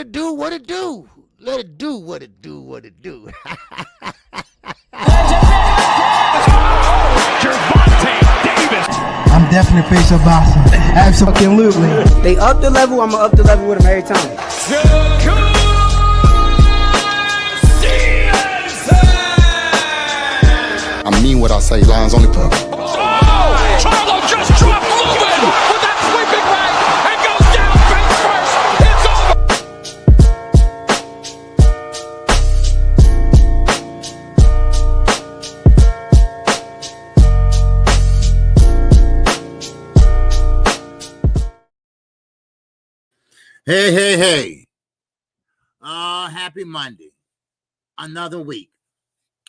it do, what it do. Let it do what it do, what it do. I'm definitely a face of boxing. Absolutely. They up the level, I'ma up the level with them every time. Shakur Stevenson! I mean what I say, lines on the cup. Oh! Charlo just dropped moving with that sweeping right and goes down face first. It's over. Hey. Happy Monday. Another week.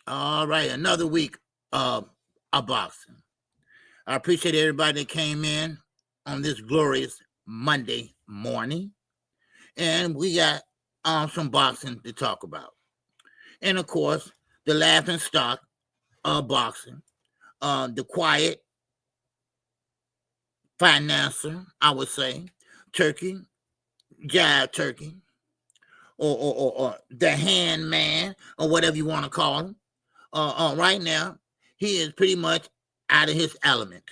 All right, another week of boxing. I appreciate everybody that came in on this glorious Monday morning. And we got some boxing to talk about. And, of course, the laughing stock of boxing, the quiet financer, I would say, Turki or the hand man, or whatever you want to call him. Right now, he is pretty much out of his element.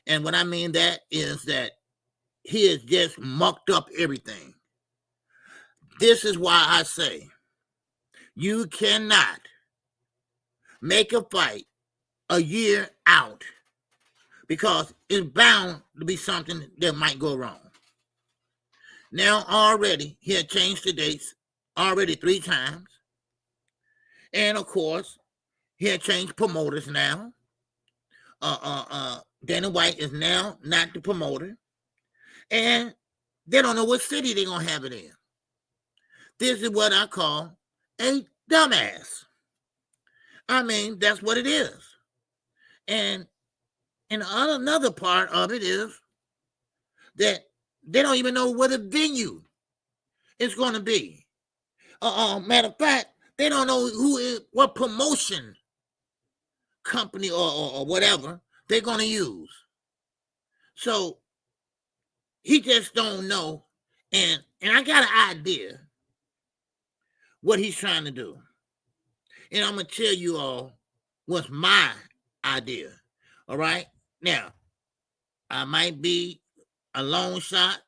And what I mean that is that he has just mucked up everything. This is why I say you cannot make a fight a year out, because it's bound to be something that might go wrong. Now, already, he had changed the dates already 3 times. And, of course, he had changed promoters now. Dana White is now not the promoter. And they don't know what city they're going to have it in. This is what I call a dumbass. I mean, that's what it is. And another part of it is that they don't even know what the venue is going to be. Matter of fact, they don't know what promotion company or whatever they're going to use. So he just don't know. And I got an idea what he's trying to do. And I'm going to tell you all what's my idea. All right? Now, I might be a long shot.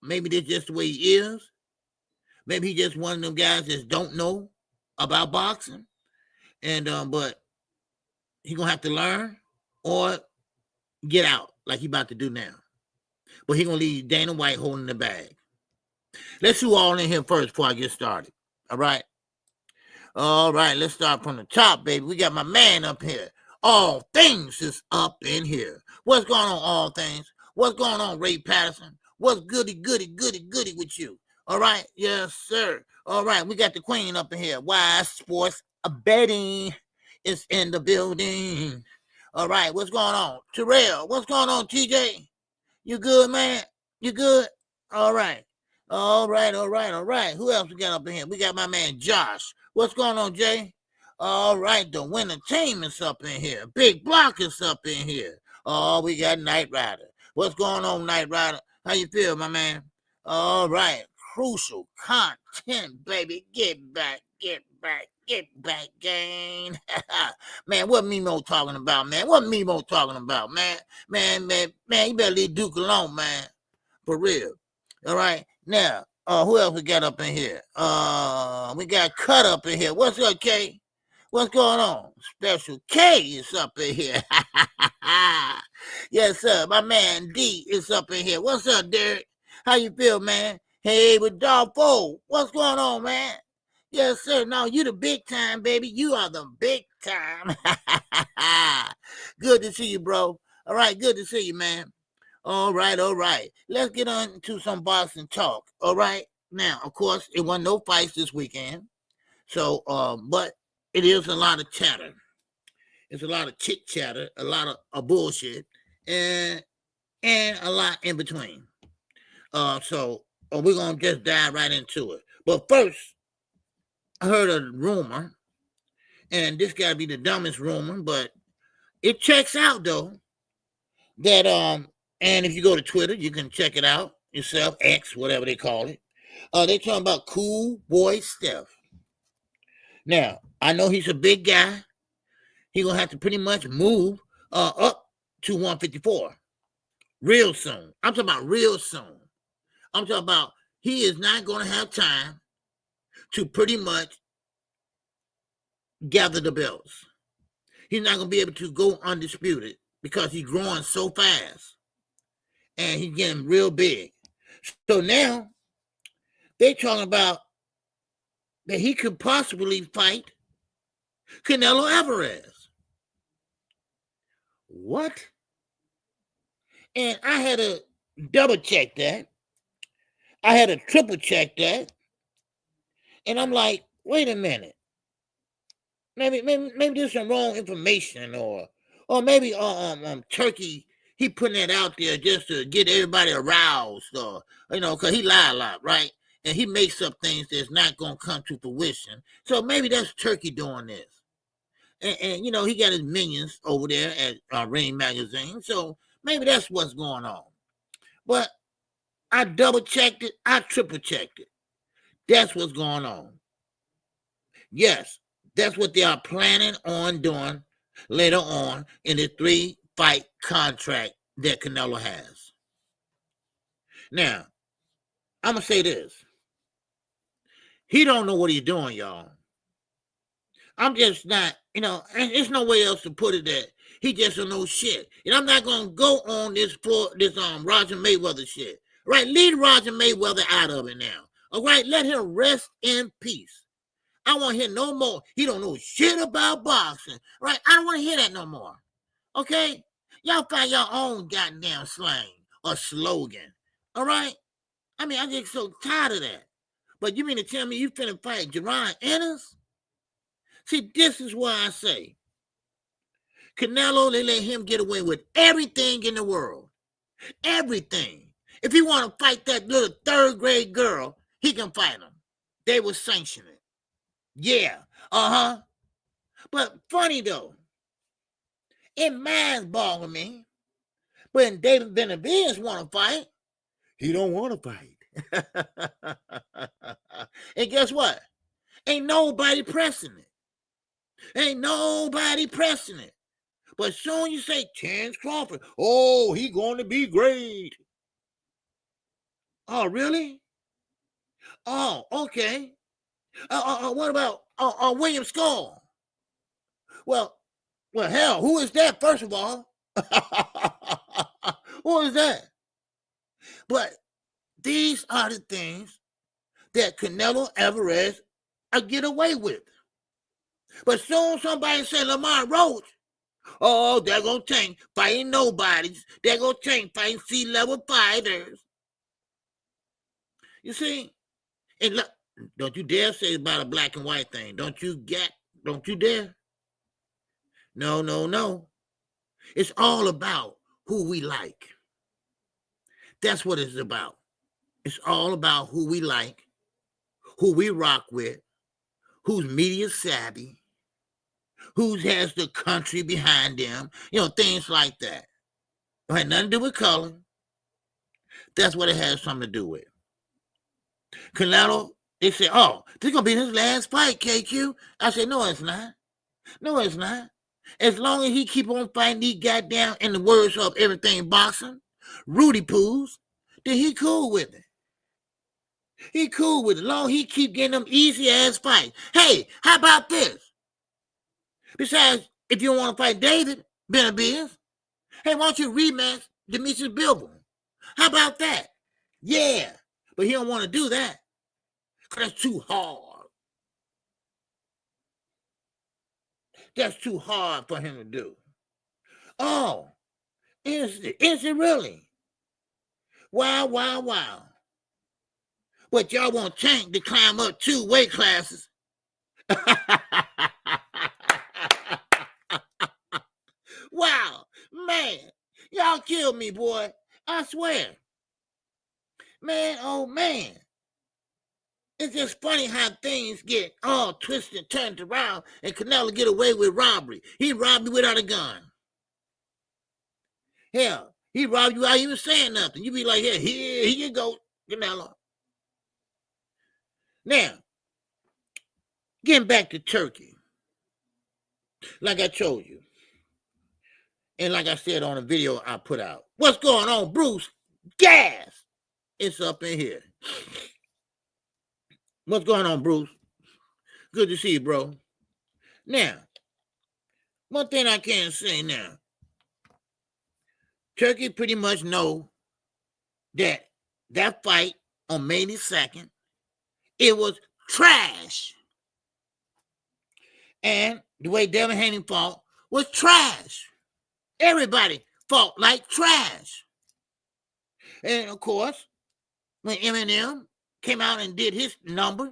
Maybe that's just the way he is. Maybe he's just one of them guys that don't know about boxing. And but he's gonna have to learn or get out like he's about to do now. But he's gonna leave Dana White holding the bag. Let's do all in here first before I get started. All right. All right, let's start from the top, baby. We got my man up here. All Things is up in here. What's going on, All Things? What's going on, Ray Patterson? What's goody with you? All right, yes, sir. All right, we got the queen up in here. WIZE Sports Betting is in the building. All right, what's going on? Terrell, what's going on, TJ? You good, man? You good? All right. All right. Who else we got up in here? We got my man Josh. What's going on, Jay? All right, the Entertainment's up in here. Big Block is up in here. Oh, we got Knight Rider. What's going on, Knight Rider? How you feel, my man? All right. Crucial content, baby. Get back, gang. Man, what Mimo talking about, man? What Mimo talking about, man? Man, you better leave Duke alone, man. For real. All right. Now, who else we got up in here? We got Cut up in here. What's up, K? What's going on? Special K is up in here. Yes, sir. My man D is up in here. What's up, Derek? How you feel, man? Hey, with Dolpho. What's going on, man? Yes, sir. No, you the big time, baby. You are the big time. Good to see you, bro. All right, good to see you, man. All right. Let's get on to some boxing talk. All right. Now, of course, it wasn't no fights this weekend. So, but it is a lot of chatter. It's a lot of chit chatter, a lot of bullshit, and a lot in between. So we're gonna just dive right into it. But first, I heard a rumor, and this gotta be the dumbest rumor, but it checks out though. That and if you go to Twitter, you can check it out yourself, X, whatever they call it. They talking about Cool Boy Steph. Now, I know he's a big guy. He gonna have to pretty much move up to 154 real soon. I'm talking about real soon. I'm talking about he is not gonna have time to pretty much gather the belts. He's not gonna be able to go undisputed because he's growing so fast and he's getting real big. So now they talking about that he could possibly fight Canelo Alvarez. What? And I had to double check that. I had to triple check that. And I'm like, wait a minute. Maybe there's some wrong information, or maybe Turkey, he putting that out there just to get everybody aroused, or because he lie a lot, right? And he makes up things that's not gonna come to fruition. So maybe that's Turkey doing this. And he got his minions over there at Rain Magazine. So maybe that's what's going on. But I double checked it, I triple checked it. That's what's going on. Yes, that's what they are planning on doing later on in the 3-fight contract that Canelo has. Now, I'm going to say this. He don't know what he's doing, y'all. I'm just not, there's no way else to put it that he just don't know shit. And I'm not going to go on this Roger Mayweather shit. Right? Leave Roger Mayweather out of it now. All right? Let him rest in peace. I want to hear no more. He don't know shit about boxing. Right? I don't want to hear that no more. Okay? Y'all find your own goddamn slang or slogan. All right? I mean, I'm just so tired of that. But you mean to tell me you finna fight Geron Ennis? See, this is why I say Canelo, they let him get away with everything in the world. Everything. If he want to fight that little 3rd grade girl, he can fight him. They will sanction it. Yeah. But funny though, it mind boggling me. When David Benavidez want to fight, he don't want to fight. And guess what? Ain't nobody pressing it. Ain't nobody pressing it. But soon you say Terence Crawford, oh, he going to be great. Oh, really? Oh, okay. What about William Skull? Well, hell, who is that, first of all? Who is that? But these are the things that Canelo Alvarez get away with. But soon somebody say Lamar Roach, oh, they're going to tank fighting nobodies. They're going to tank fighting C-level fighters. You see? And look, don't you dare say it's about a black and white thing. Don't you dare. No. It's all about who we like. That's what it's about. It's all about who we like, who we rock with, who's media savvy, who has the country behind them, things like that. It had nothing to do with color. That's what it has something to do with. Canelo, they said, oh, this is going to be his last fight, KQ. I said, no, it's not. No, it's not. As long as he keep on fighting these goddamn, in the words of everything boxing, Rudy Poos, then he cool with it. He cool with it. As long as he keep getting them easy-ass fights. Hey, how about this? Besides, if you don't want to fight David Benavidez, hey, why don't you rematch Demetrius Bivol? How about that? Yeah, but he don't want to do that because that's too hard. That's too hard for him to do. Oh, is it really? Wow. But y'all want Tank to climb up 2 weight classes. Wow, man, y'all killed me, boy. I swear. Man, oh man. It's just funny how things get all twisted and turned around and Canelo get away with robbery. He robbed you without a gun. Hell, he robbed you without even saying nothing. You be like, here you go, Canelo. Now, getting back to Turkey, like I told you, and like I said on a video I put out, what's going on, Bruce? Gas! It's up in here. What's going on, Bruce? Good to see you, bro. Now, one thing I can say now, Turkey pretty much know that fight on May the 2nd, it was trash. And the way Devin Haney fought was trash. Everybody fought like trash. And of course, when Eminem came out and did his number,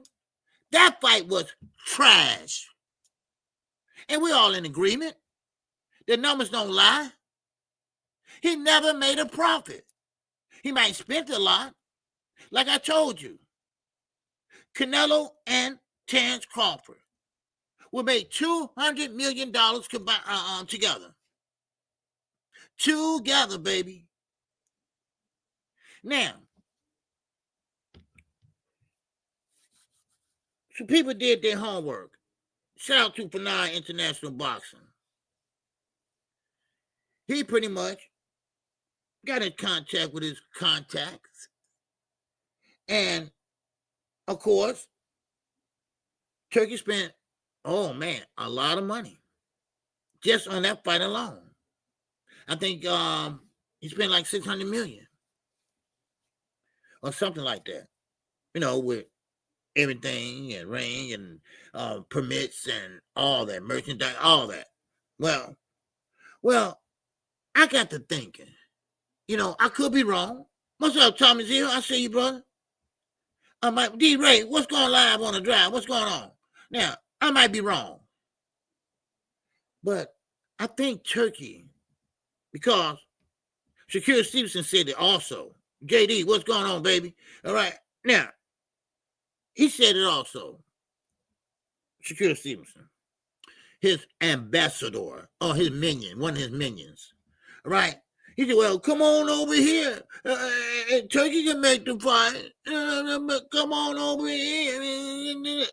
that fight was trash. And we're all in agreement. The numbers don't lie. He never made a profit. He might spend a lot. Like I told you, Canelo and Terrence Crawford will make $200 million combined together. Together, baby. Now, so people did their homework. Shout out to Fanai International Boxing. He pretty much got in contact with his contacts. And, of course, Turkey spent, oh man, a lot of money just on that fight alone. I think he spent like $600 million or something like that. You know, with everything and ring and permits and all that, merchandise, all that. Well, I got to thinking, you know, I could be wrong. What's up, Thomas here? I see you, brother. I might, D-Ray, what's going live on the drive? What's going on? Now, I might be wrong. But I think Turkey, because Shakur Stevenson said it also. JD, what's going on, baby? All right. Now, he said it also. Shakur Stevenson, his ambassador, or his minion, one of his minions. All right. He said, well, come on over here. Turkey can make the fight. Come on over here.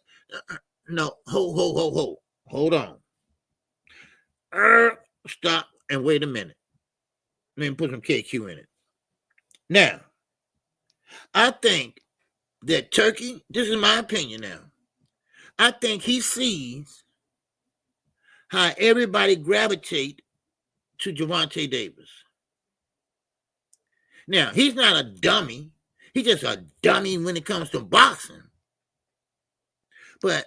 No, hold on. Stop and wait a minute. Let me put some KQ in it. Now, I think that Turkey, this is my opinion now, I think he sees how everybody gravitate to Gervonta Davis. Now, he's not a dummy. He's just a dummy when it comes to boxing. But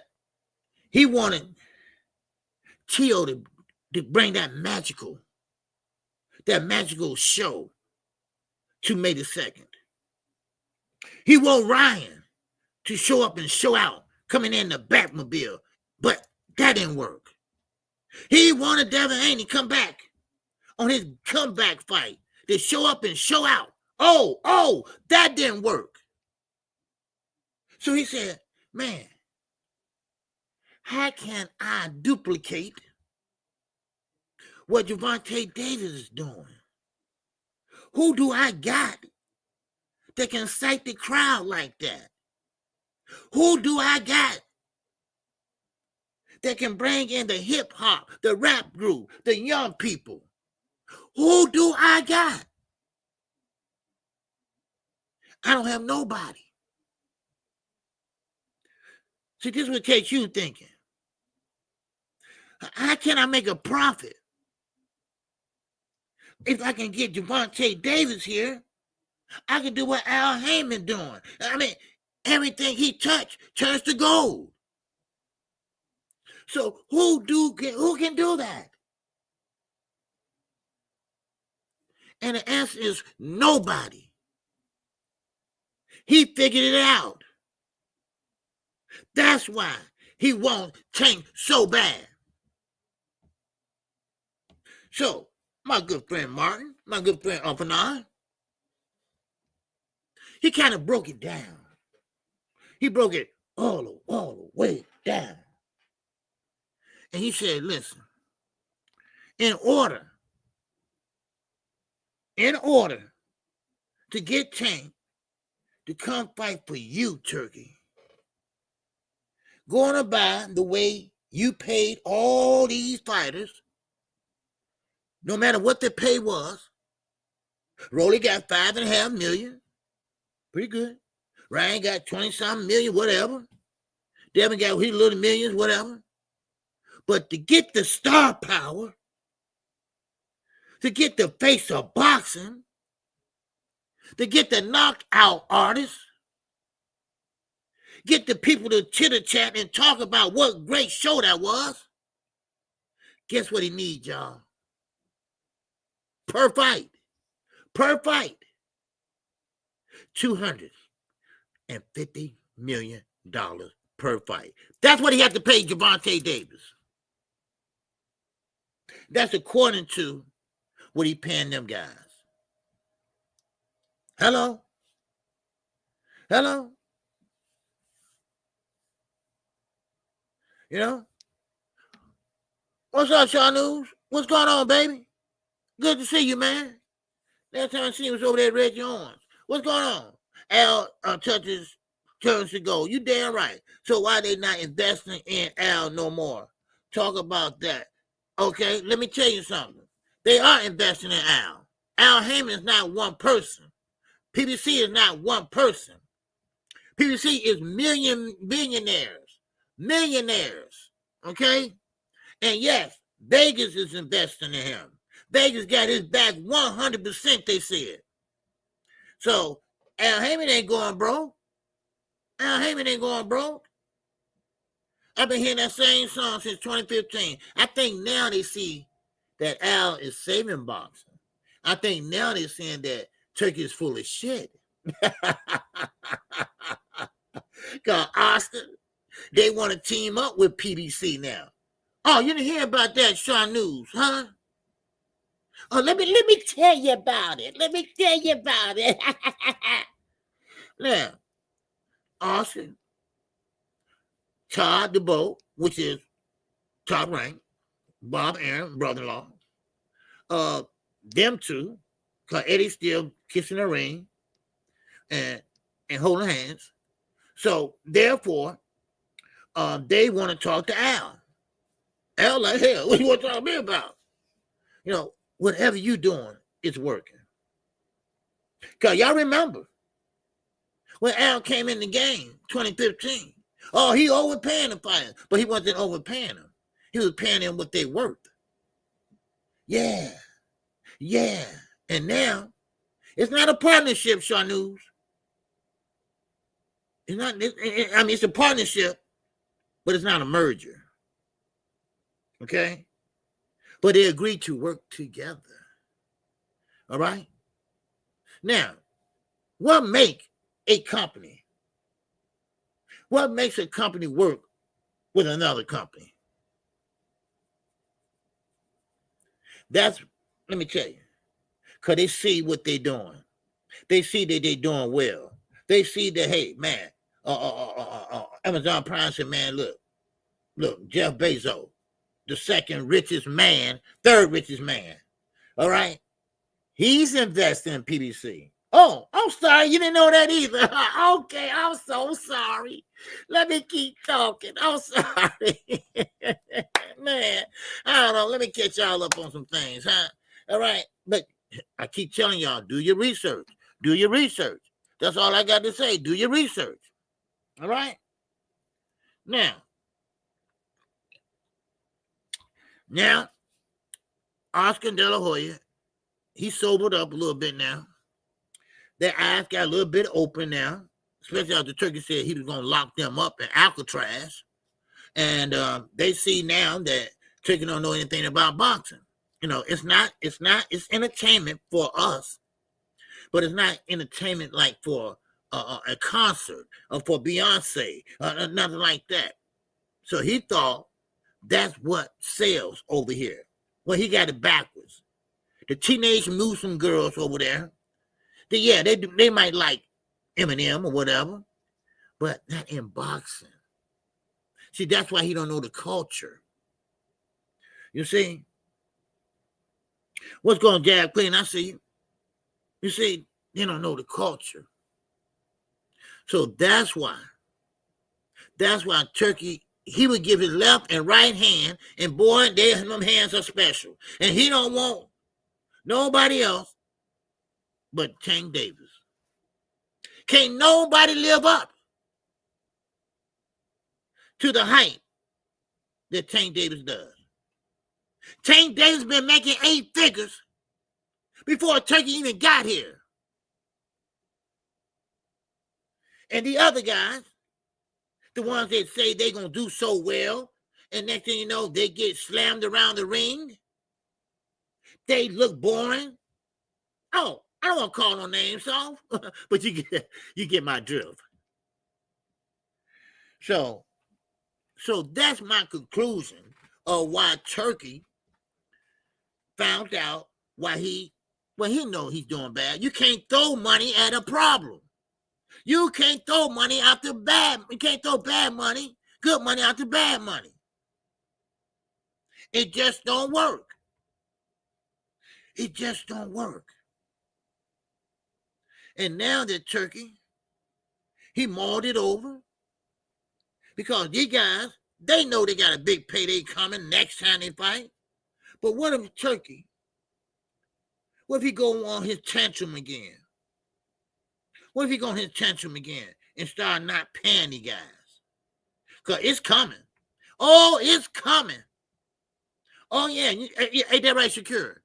he wanted Tio to bring that magical show to May the 2nd. He want Ryan to show up and show out coming in the Batmobile, but that didn't work. He wanted Devin Haney come back on his comeback fight to show up and show out. Oh, that didn't work. So he said, man, how can I duplicate what Gervonta Davis is doing? Who do I got that can excite the crowd like that? Who do I got that can bring in the hip hop, the rap group, the young people? Who do I got? I don't have nobody. See, this is what KQ thinking. How can I make a profit? If I can get Gervonta Davis here, I can do what Al Heyman doing. I mean, everything he touched turns to gold. So who can do that? And the answer is nobody. He figured it out. That's why he wants Tank so bad. So, my good friend Martin, my good friend Fanai, he kind of broke it down. He broke it all the way down. And he said, listen, in order to get Tank to come fight for you, Turkey, going to buy the way you paid all these fighters, no matter what the pay was. Rolly got $5.5 million. Pretty good. Ryan got 20-something million, whatever. Devin got his little millions, whatever. But to get the star power, to get the face of boxing, to get the knockout artists, get the people to chitter-chat and talk about what great show that was, guess what he needs, y'all? Per fight, $250 million per fight. That's what he had to pay Gervonta Davis. That's according to what he paying them guys. Hello? You know? What's up, Shaw News? What's going on, baby? Good to see you, man. Last time I seen you was over there at Reggie Owens. What's going on? Al touches turns to gold. You damn right. So why they not investing in Al no more? Talk about that. Okay, let me tell you something. They are investing in Al. Al Heyman is not one person. PBC is not one person. PBC is millionaires. Okay? And yes, Vegas is investing in him. Vegas got his back 100%, they said. So Al Heyman ain't going broke. I've been hearing that same song since 2015. I think now they see that Al is saving boxing. I think now they're saying that Turkey is full of shit. Because Oscar, they want to team up with PBC now. Oh, you didn't hear about that, Shaw News, huh? Oh, let me tell you about it. Now, Austin, Todd DeBow, which is top rank, Bob Aaron, brother-in-law, them two, because Eddie's still kissing the ring and holding hands. So, therefore, they want to talk to Al. Al like, hell, what you want to talk to me about? You know, whatever you doing, it's working. Because y'all remember when Al came in the game, 2015. Oh, he overpaying the fighters, but he wasn't overpaying them. He was paying them what they worth. Yeah. And now, it's not a partnership, Shaw News. It's not. It's a partnership, but it's not a merger. Okay? But they agreed to work together. All right? Now, what makes a company? What makes a company work with another company? Let me tell you, because they see what they're doing. They see that they're doing well. They see that, hey, man, Amazon Prime said, man, look, Jeff Bezos, the third richest man, all right? He's investing in PBC. Oh, I'm sorry, you didn't know that either. Okay, I'm so sorry. Let me keep talking. I'm sorry. Man, I don't know. Let me catch y'all up on some things, huh? All right, but I keep telling y'all, do your research. That's all I got to say. Do your research. All right? Now, Oscar De La Hoya, he sobered up a little bit now. Their eyes got a little bit open now, especially after Turkey said he was going to lock them up in Alcatraz. And they see now that Turkey don't know anything about boxing. You know, it's entertainment for us, but it's not entertainment like for a concert or for Beyonce, nothing like that. So he thought that's what sells over here. Well, he got it backwards. The teenage Muslim girls over there, they might like Eminem or whatever, but not in boxing. See, that's why he don't know the culture. You see? What's going on, Jab Queen? I see you. You see, they don't know the culture. So that's why That's why Turkey, he would give his left and right hand, and boy, them hands are special. And he don't want nobody else but Tank Davis. Can't nobody live up to the height that Tank Davis does. Tank Davis been making 8 figures before Turkey even got here. And the other guys, the ones that say they're going to do so well, and next thing you know, they get slammed around the ring. They look boring. Oh, I don't want to call no names off, but you get my drift. So that's my conclusion of why Turkey found out why he know he's doing bad. You can't throw money at a problem. You can't throw money after bad. You can't throw bad money, good money after bad money. It just don't work. It just don't work. And now that Turkey, he mauled it over because these guys, they know they got a big payday coming next time they fight. But what if Turkey, what if he go on his tantrum again? What if he go on his tantrum again and start not paying the guys? Because it's coming. Oh, it's coming. Oh, yeah. Ain't that right, Shakur?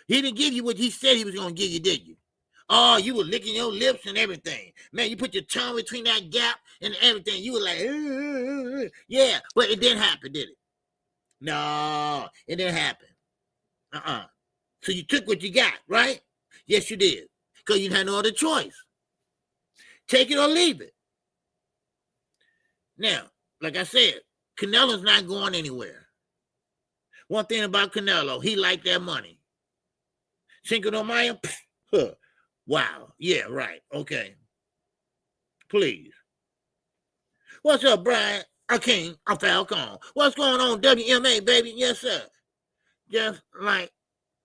He didn't give you what he said he was going to give you, did you? Oh, you were licking your lips and everything. Man, you put your tongue between that gap and everything. You were like, yeah, but it didn't happen, did it? No, it didn't happen. So you took what you got, right? Yes, you did. Because you had no other choice. Take it or leave it. Now, like I said, Canelo's not going anywhere. One thing about Canelo, he liked that money. Cinco de Mayo, wow. Yeah, right. Okay. Please. What's up, Brian? Akeem, I'm Falcon. What's going on, WMA, baby? Yes, sir. Just like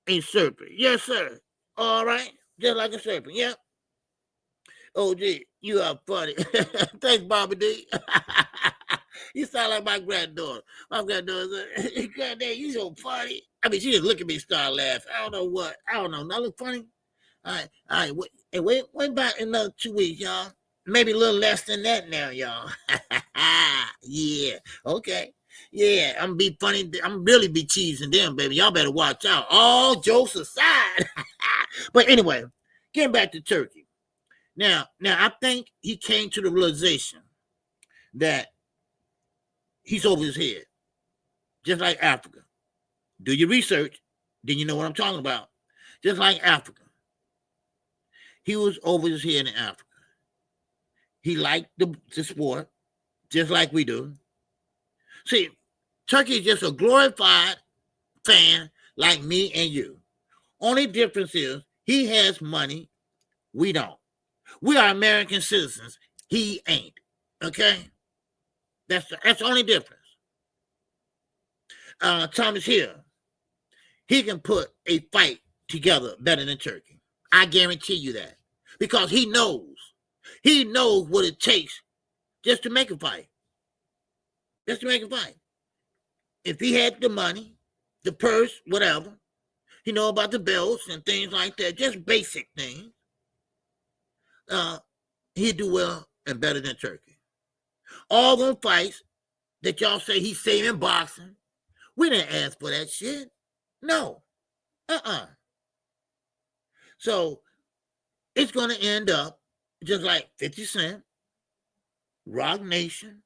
a serpent. Yes, sir. All right. Just like a serpent. Yep. Oh, gee, you are funny. Thanks, Bobby D. You sound like my granddaughter. My granddaughter said, Granddad, you so funny. I mean, she just look at me and start laughing. I don't know what. I don't know. Not look funny? All right. Wait about another 2 weeks, y'all. Maybe a little less than that now, y'all. Yeah. Okay. Yeah, I'm be funny. I'm really be cheesing them, baby. Y'all better watch out. All jokes aside. But anyway, getting back to Turkey. Now, I think he came to the realization that he's over his head, just like Africa. Do your research, then you know what I'm talking about. Just like Africa. He was over his head in Africa. He liked the sport, just like we do. See, Turkey is just a glorified fan like me and you. Only difference is he has money, we don't. We are American citizens. He ain't. Okay? That's the only difference. Thomas Hill, he can put a fight together better than Turkey. I guarantee you that. Because he knows what it takes just to make a fight. Just to make a fight. If he had the money, the purse, whatever, he know about the belts and things like that, just basic things, he'd do well and better than Turkey. All them fights that y'all say he's saving boxing, we didn't ask for that shit. No. So it's going to end up just like 50 Cent, Rock Nation,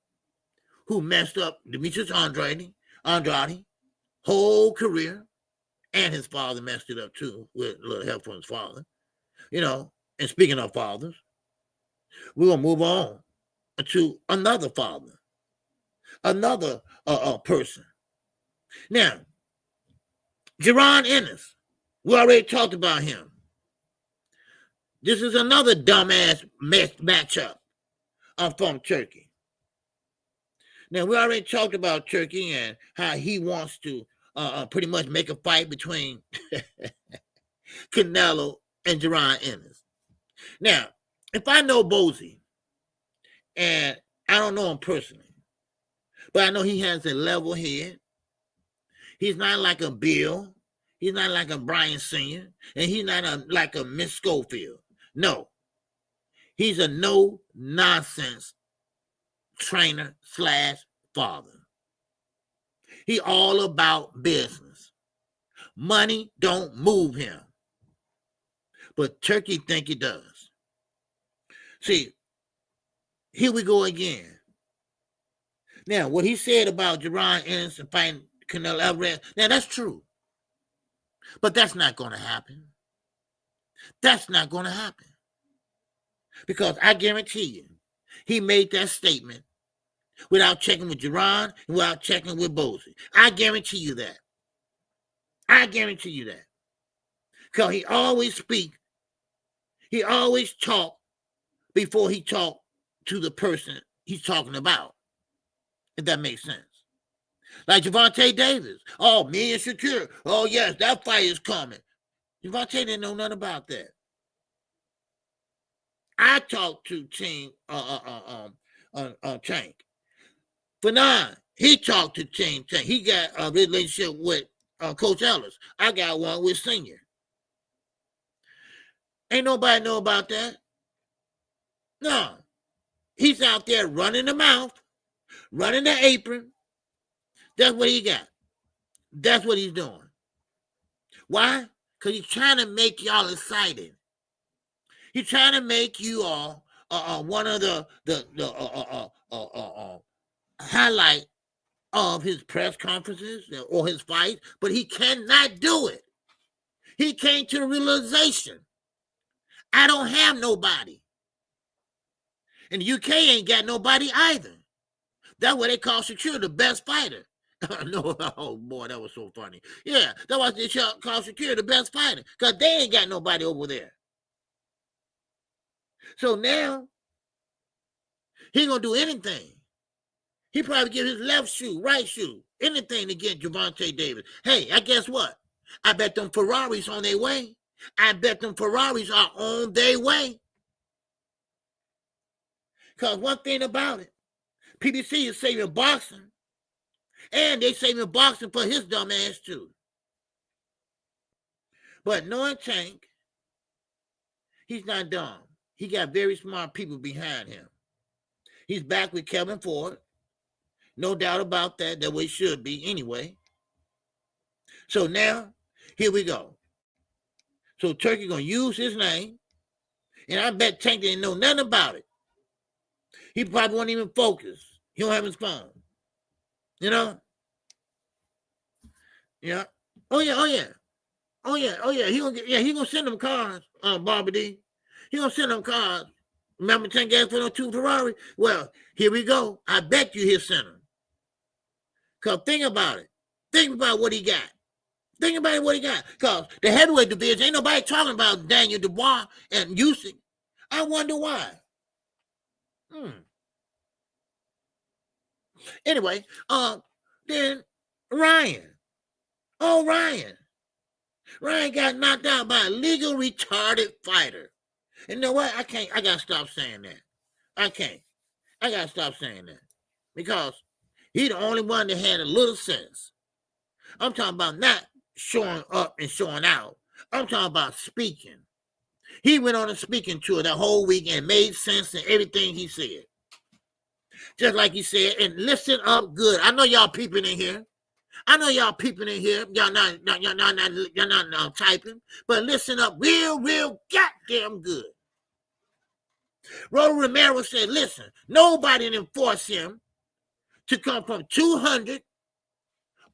who messed up Demetrius Andrade, whole career, and his father messed it up too, with a little help from his father. You know, and speaking of fathers, we're going to move on to another father, another person. Now, Geron Ennis, we already talked about him. This is another dumbass matchup from Turkey. Now, we already talked about Turkey and how he wants to pretty much make a fight between Canelo and Geron Ennis. Now, if I know Bozy and I don't know him personally, but I know he has a level head. He's not like a Bill. He's not like a Brian Sr. And he's not like a Miss Schofield. No. He's a no-nonsense trainer / father. He all about business. Money don't move him. But Turkey think it does. See, here we go again. Now, what he said about Geron Ennis and fighting Canelo Alvarez, now that's true. But that's not going to happen. That's not going to happen. Because I guarantee you, he made that statement without checking with Geron and without checking with Bozy. I guarantee you that. I guarantee you that. Because he always speak. He always talk before he talk to the person he's talking about. If that makes sense. Like Gervonta Davis. Oh, me and Shakur. Oh, yes, that fight is coming. Gervonta didn't know nothing about that. I talked to Tank. Fanon, he talked to Tank. He got a relationship with Coach Ellis. I got one with Senior. Ain't nobody know about that. No. He's out there running the mouth, running the apron. That's what he got. That's what he's doing. Why? Because he's trying to make y'all excited. He's trying to make you all one of the highlight of his press conferences or his fight, but he cannot do it. He came to the realization, I don't have nobody. And the UK ain't got nobody either. That's what they call Shakur the best fighter. No, oh boy, that was so funny. Yeah, that's why they call Shakur the best fighter, because they ain't got nobody over there. So now, he gonna do anything. He probably give his left shoe, right shoe, anything to get Gervonta Davis. Hey, I guess what? I bet them Ferraris on their way. I bet them Ferraris are on their way. Because one thing about it, PBC is saving boxing, and they saving boxing for his dumb ass too. But knowing Tank, he's not dumb. He got very smart people behind him. He's back with Kevin Ford. No doubt about that. That way it should be anyway. So now, here we go. So Turkey going to use his name. And I bet Tank didn't know nothing about it. He probably won't even focus. He don't have his phone. You know? Yeah. Oh, yeah, oh, yeah. Oh, yeah, oh, yeah. He gonna send them cars, Barbara D. He gonna send them cars. Remember 10 gas for those 2 Ferrari? Well, here we go. I bet you he'll send them. Because think about it. Think about what he got. Think about what he got. Because the heavyweight division, ain't nobody talking about Daniel Dubois and Usyk. I wonder why. Anyway, then Ryan. Oh, Ryan. Ryan got knocked out by a legal retarded fighter. And you know what? I gotta stop saying that. I gotta stop saying that. Because he the only one that had a little sense. I'm talking about not showing up and showing out. I'm talking about speaking. He went on a speaking tour that whole week and made sense in everything he said. Just like he said, and listen up good. I know y'all peeping in here. Y'all not typing, but listen up real goddamn good. Raul Romero said, listen, nobody didn't force him to come from 200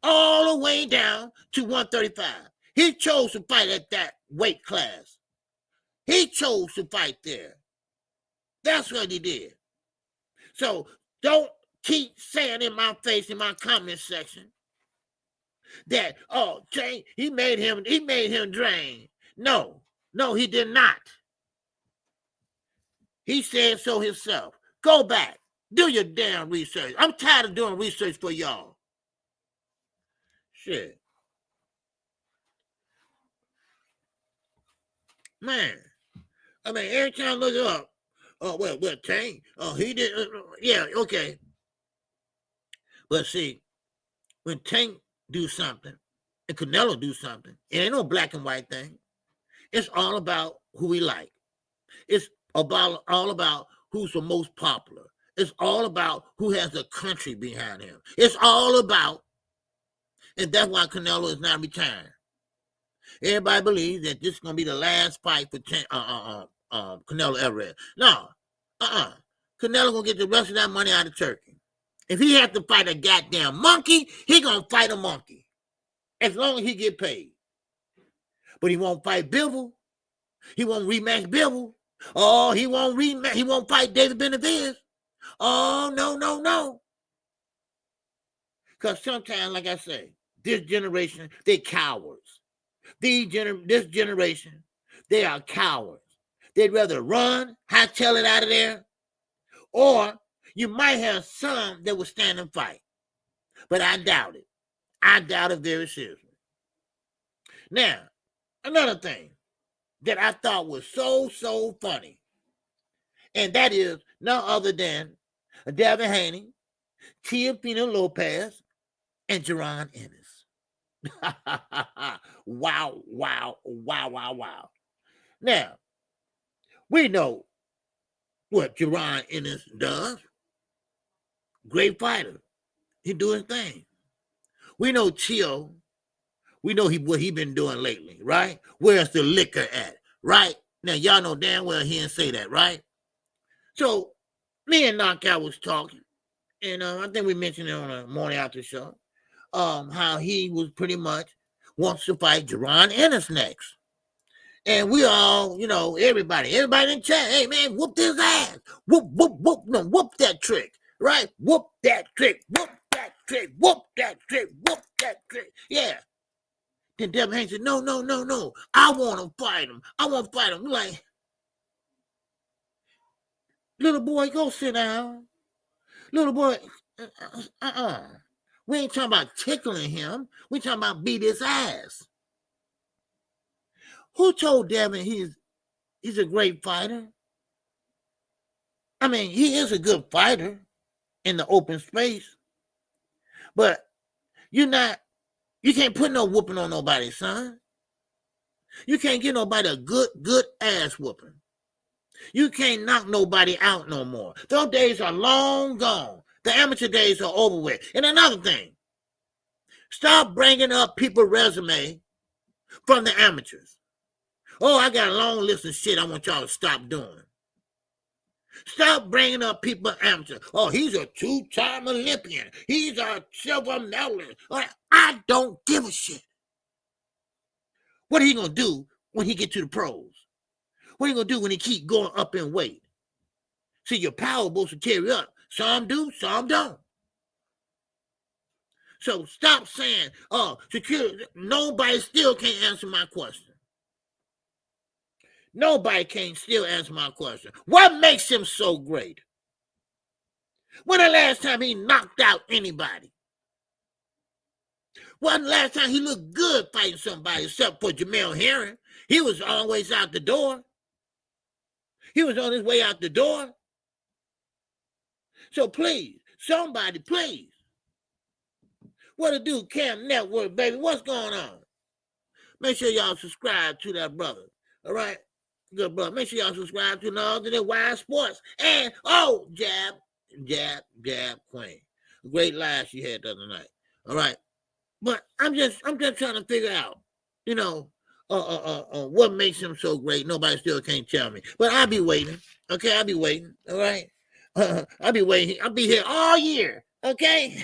all the way down to 135. He chose to fight at that weight class. He chose to fight there. That's what he did. So don't keep saying in my face in my comment section that, oh, Jay, he made him drain. No, he did not. He said so himself. Go back. Do your damn research. I'm tired of doing research for y'all. Shit. Man. I mean, every time I look up, well, Tank. Oh, he did. Yeah, okay. But see, when Tank do something and Canelo do something, it ain't no black and white thing. It's all about who we like. It's all about who's the most popular. It's all about who has the country behind him. It's all about, and that's why Canelo is not retiring. Everybody believes that this is gonna be the last fight for Canelo Alvarez. No, Canelo gonna get the rest of that money out of Turkey. If he has to fight a goddamn monkey, he gonna fight a monkey, as long as he get paid. But he won't fight Bivol. He won't rematch Bivol. Oh, he won't rematch. He won't fight David Benavidez. Oh, no. Because sometimes, like I say, this generation, they cowards. This generation, they are cowards. They'd rather run, hightail it out of there, or you might have some that will stand and fight. But I doubt it. I doubt it very seriously. Now, another thing that I thought was so funny, and that is none other than Devin Haney, Teofimo Lopez, and Geron Ennis. Wow. Now, we know what Geron Ennis does. Great fighter. He do his thing. We know Teo. We know what he been doing lately, right? Where's the liquor at, right? Now, y'all know damn well he didn't say that, right? So, me and Knockout was talking, and I think we mentioned it on a morning after show, how he was pretty much wants to fight Geron Ennis next. And we all, everybody in the chat, hey, man, whoop his ass. Whoop that trick, right? Whoop that trick. Yeah. Then Devin Haney said, no. I want to fight him. I'm like, little boy, go sit down. Little boy, We ain't talking about tickling him. We talking about beat his ass. Who told Devin he's a great fighter? I mean, he is a good fighter in the open space. But you can't put no whooping on nobody, son. You can't get nobody a good ass whooping. You can't knock nobody out no more. Those days are long gone. The amateur days are over with. And another thing, stop bringing up people's resume from the amateurs. Oh, I got a long list of shit I want y'all to stop doing. Stop bringing up people amateurs. Oh, he's a 2-time Olympian. He's a silver medalist. I don't give a shit. What are he going to do when he get to the pros? What are you going to do when he keep going up in weight? See, your power supposed to carry up. Some do, some don't. So stop saying, security. Nobody still can't answer my question. Nobody can still answer my question. What makes him so great? When the last time he knocked out anybody? When the last time he looked good fighting somebody except for Jermall Herring? He was always out the door. He was on his way out the door. So please, somebody, please. What to do, Cam Network, baby? What's going on? Make sure y'all subscribe to that brother. All right? Good brother. Make sure y'all subscribe to none other than WIZE Sports. And, jab, queen. A great live she had the other night. All right? But I'm just trying to figure out, what makes him so great. Nobody still can't tell me. But I'll be waiting. Okay, I'll be waiting. All right? I'll be waiting. I'll be here all year. Okay?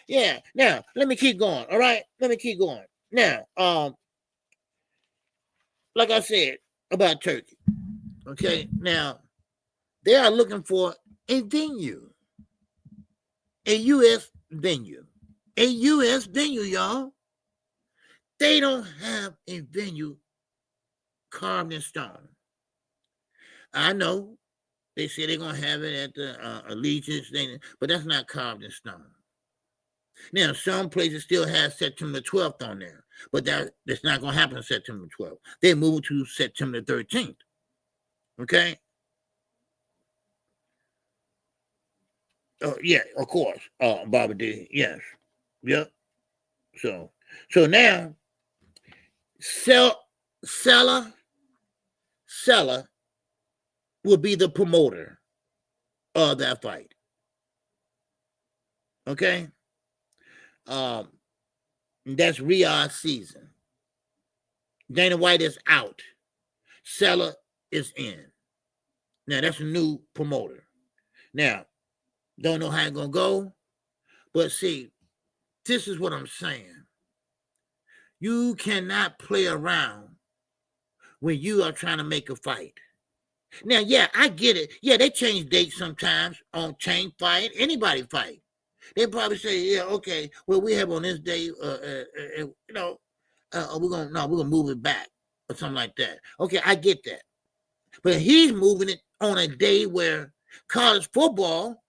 Yeah. Now, let me keep going. All right? Let me keep going. Now, like I said about Turkey. Okay? Now, they are looking for a venue. A U.S. venue. A U.S. venue, y'all. They don't have a venue carved in stone. I know they say they're going to have it at the Allegiance thing, but that's not carved in stone. Now, some places still have September 12th on there, but that's not going to happen September 12th. They move to September 13th. Okay? Yeah, of course. Bobby D. Yes. Yep. So now, seller will be the promoter of that fight. Okay. That's Riyadh season. Dana White is out. Seller is in. Now that's a new promoter. Now, don't know how it's gonna go, but see, this is what I'm saying. You cannot play around when you are trying to make a fight. Now, yeah, I get it. Yeah, they change dates sometimes on chain fight, anybody fight. They probably say, yeah, okay, well, we have on this day, we're gonna move it back or something like that. Okay, I get that. But he's moving it on a day where college football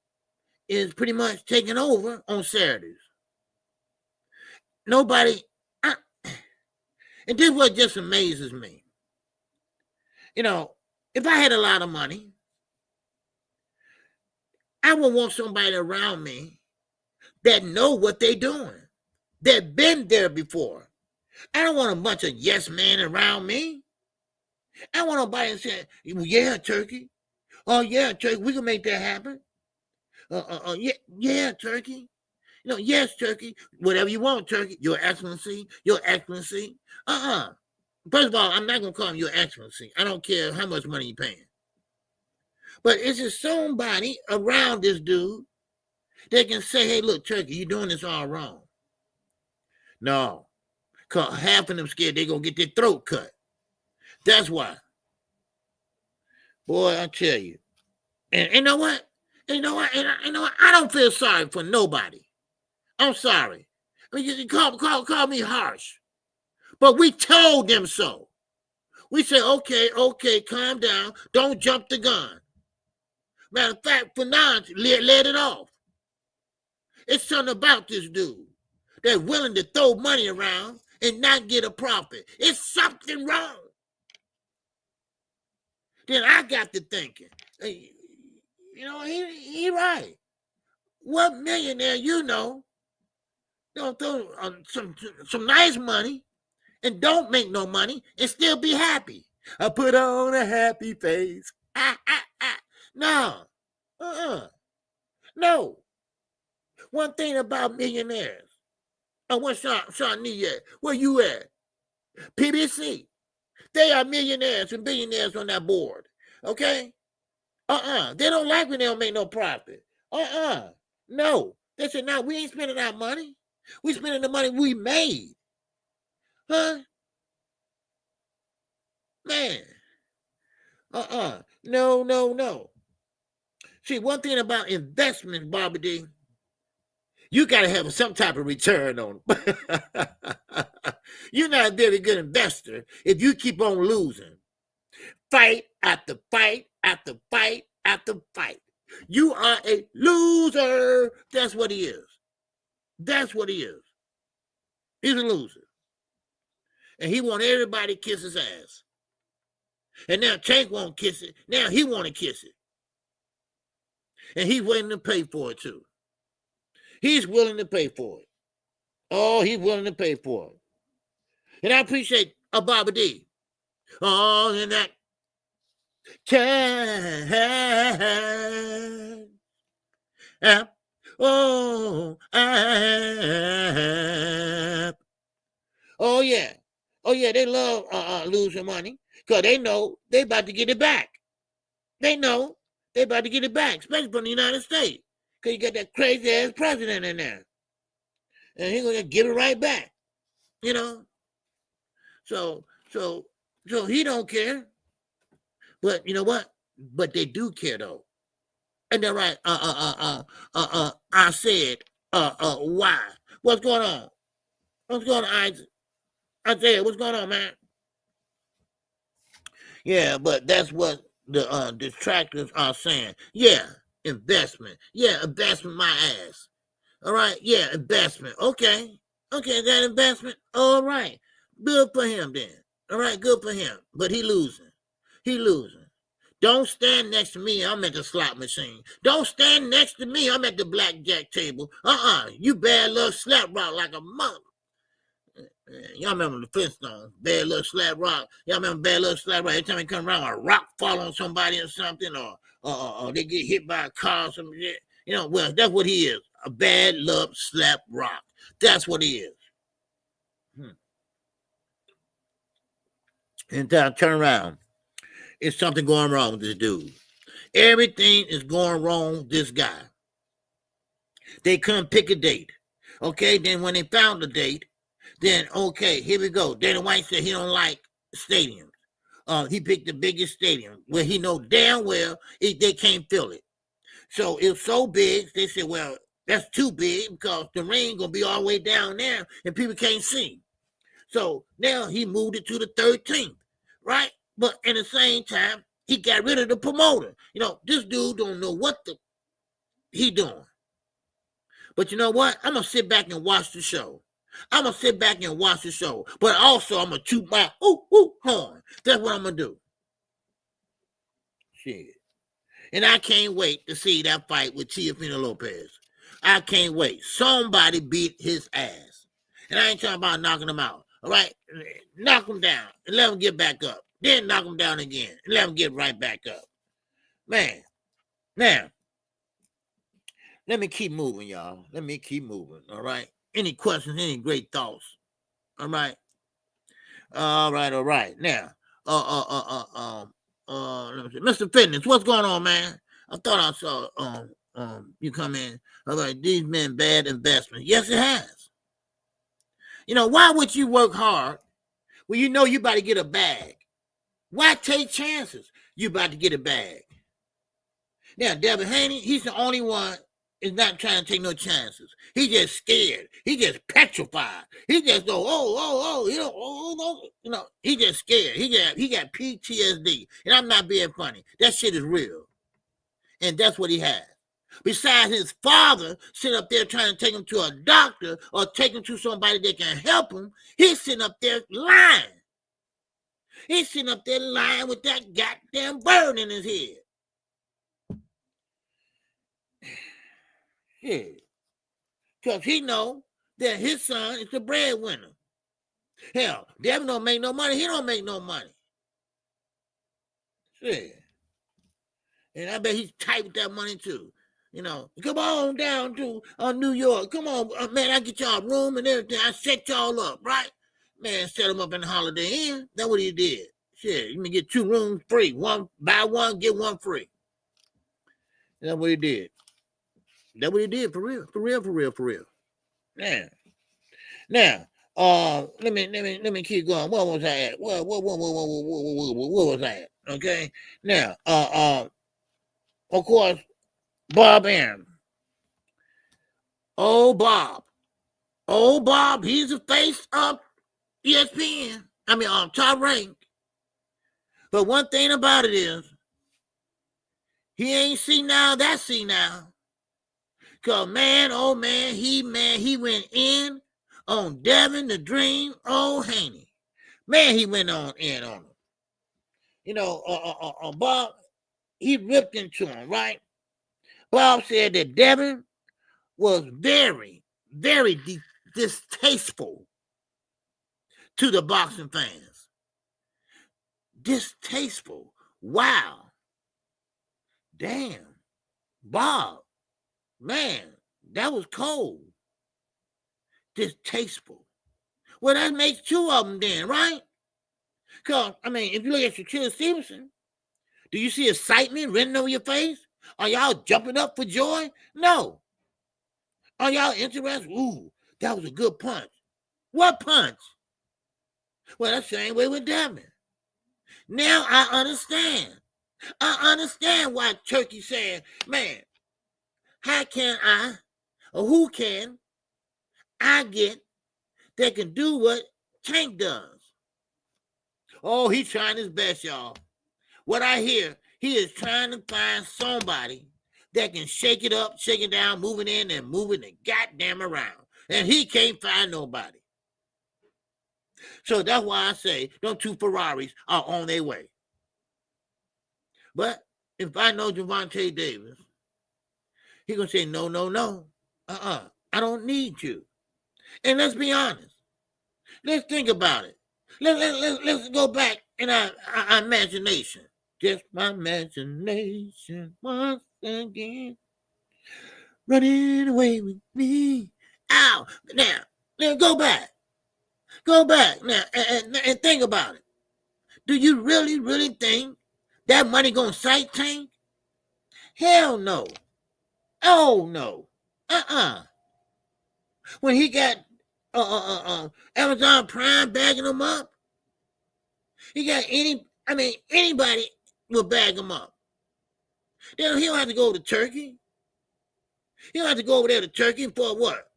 is pretty much taking over on Saturdays. And this is what just amazes me. If I had a lot of money, I would want somebody around me that know what they're doing, that been there before. I don't want a bunch of yes men around me. I want nobody to say, yeah, Turkey. Oh, yeah, Turkey, we can make that happen. Yeah, Turkey. Yes, Turkey. Whatever you want, Turkey. Your Excellency. First of all, I'm not going to call him Your Excellency. I don't care how much money you're paying. But it's just somebody around this dude that can say, hey, look, Turkey, you're doing this all wrong. No. Because half of them scared they're going to get their throat cut. That's why. Boy, I tell you. And you know what? I don't feel sorry for nobody. I'm sorry. You call me harsh. But we told them so. We said, okay, calm down. Don't jump the gun. Matter of fact, for now, let it off. It's something about this dude that's willing to throw money around and not get a profit. It's something wrong. Then I got to thinking, he right. What millionaire don't throw some nice money and don't make no money and still be happy? I put on a happy face. No. No. One thing about millionaires. Where's Sean Nee at? Where you at? PBC. They are millionaires and billionaires on that board. Okay? They don't like when they don't make no profit. No. They said, no, we ain't spending our money. We spending the money we made. Huh? Man. No. See, one thing about investment, Bobby D, you got to have some type of return on it. You're not a very good investor if you keep on losing. Fight after fight after fight after fight. You are a loser. That's what he is. That's what he is. He's a loser. And he want everybody to kiss his ass. And now Tank won't kiss it. Now he want to kiss it. And he's willing to pay for it too. He's willing to pay for it. Oh, he's willing to pay for it. And I appreciate Bobby D. Oh, and that time. Oh, yeah. They love losing money because they know they about to get it back. They know they about to get it back, especially from the United States, because you got that crazy ass president in there. And he's going to give it right back, So he don't care. But you know what? But they do care though. And they're right. I said, why? What's going on? What's going on, Isaac? Isaiah, what's going on, man? Yeah, but that's what the detractors are saying. Yeah, investment. Yeah, investment my ass. All right, yeah, investment. Okay, that investment. All right, good for him then. All right, good for him. But he losing. Don't stand next to me. I'm at the slot machine. Don't stand next to me. I'm at the blackjack table. You bad luck slap rock like a mother. Y'all remember the Flintstones, bad luck slap rock. Y'all remember bad luck slap rock? Every time they come around, a rock fall on somebody or something, or they get hit by a car or something. You know, well, that's what he is. A bad luck slap rock. That's what he is. And turn around. It's something going wrong with this dude. Everything is going wrong with this guy. They couldn't pick a date. Okay, then when they found the date, then okay, here we go. Dana White said he don't like stadiums. He picked the biggest stadium where he know damn well they can't fill it. So it's so big, they said, well, that's too big because the ring gonna be all the way down there and people can't see. So now he moved it to the 13th, right? But at the same time, he got rid of the promoter. You know, this dude don't know what he doing. But you know what? I'm going to sit back and watch the show. I'm going to sit back and watch the show. But also, I'm going to toot my horn. That's what I'm going to do. Shit. And I can't wait to see that fight with Teofimo Lopez. I can't wait. Somebody beat his ass. And I ain't talking about knocking him out. All right? Knock him down and let him get back up. Then knock him down again and let him get right back up. Man. Now, let me keep moving, y'all. Let me keep moving, all right? Any questions, any great thoughts? All right? All right. Now, let me see. Mr. Fitness, what's going on, man? I thought I saw you come in. All right, these men bad investments. Yes, it has. You know, why would you work hard when you know you about to get a bag? Why take chances? You about to get a bag. Now, Devin Haney, he's the only one is not trying to take no chances. He just scared. He just petrified. He just go, he just scared. He got PTSD. And I'm not being funny. That shit is real. And that's what he has. Besides his father sitting up there trying to take him to a doctor or take him to somebody that can help him, he's sitting up there lying. He's sitting up there lying with that goddamn bird in his head. Yeah. Because he know that his son is the breadwinner. Hell, Devin don't make no money. He don't make no money. Yeah. And I bet he's tight with that money too. You know, come on down to New York. Come on, man, I get y'all a room and everything. I set y'all up, right? Man, set him up in the Holiday Inn. That's what he did. Shit, you can get 2 rooms free. Buy one, get one free. That's what he did. That's what he did for real. Now, let me keep going. What was I at? What was I at? Okay. Now, of course, Bob Arum. Bob, he's the face of ESPN. Top rank. But one thing about it is, he ain't senile, that's senile. Cause man, he went in on Devin the Dream Haney. Man, he went in on him. You know, Bob, he ripped into him, right? Bob said that Devin was very, very distasteful to the boxing fans. Distasteful. Wow. Damn. Bob. Man, that was cold. Distasteful. Well, that makes 2 of them then, right? Because, if you look at Shakur Stevenson, do you see excitement written over your face? Are y'all jumping up for joy? No. Are y'all interested? Ooh, that was a good punch. What punch? Well, that's the same way with Devin. Now I understand. I understand why Turkey said, man, how can I, or who can I get that can do what Tank does? Oh, he's trying his best, y'all. What I hear, he is trying to find somebody that can shake it up, shake it down, moving in and moving the goddamn around. And he can't find nobody. So that's why I say them 2 Ferraris are on their way. But if I know Gervonta Davis, he gonna say, no, no, no. I don't need you. And let's be honest. Let's think about it. Let's go back in our imagination. Just my imagination once again. Running away with me. Ow. Now go back. Go back now and think about it. Do you really think that money gonna sight tank? Hell no. Oh no. When he got Amazon Prime bagging him up, he got anybody will bag him up. Then he don't have to go to Turkey. He don't have to go over there to Turkey for what?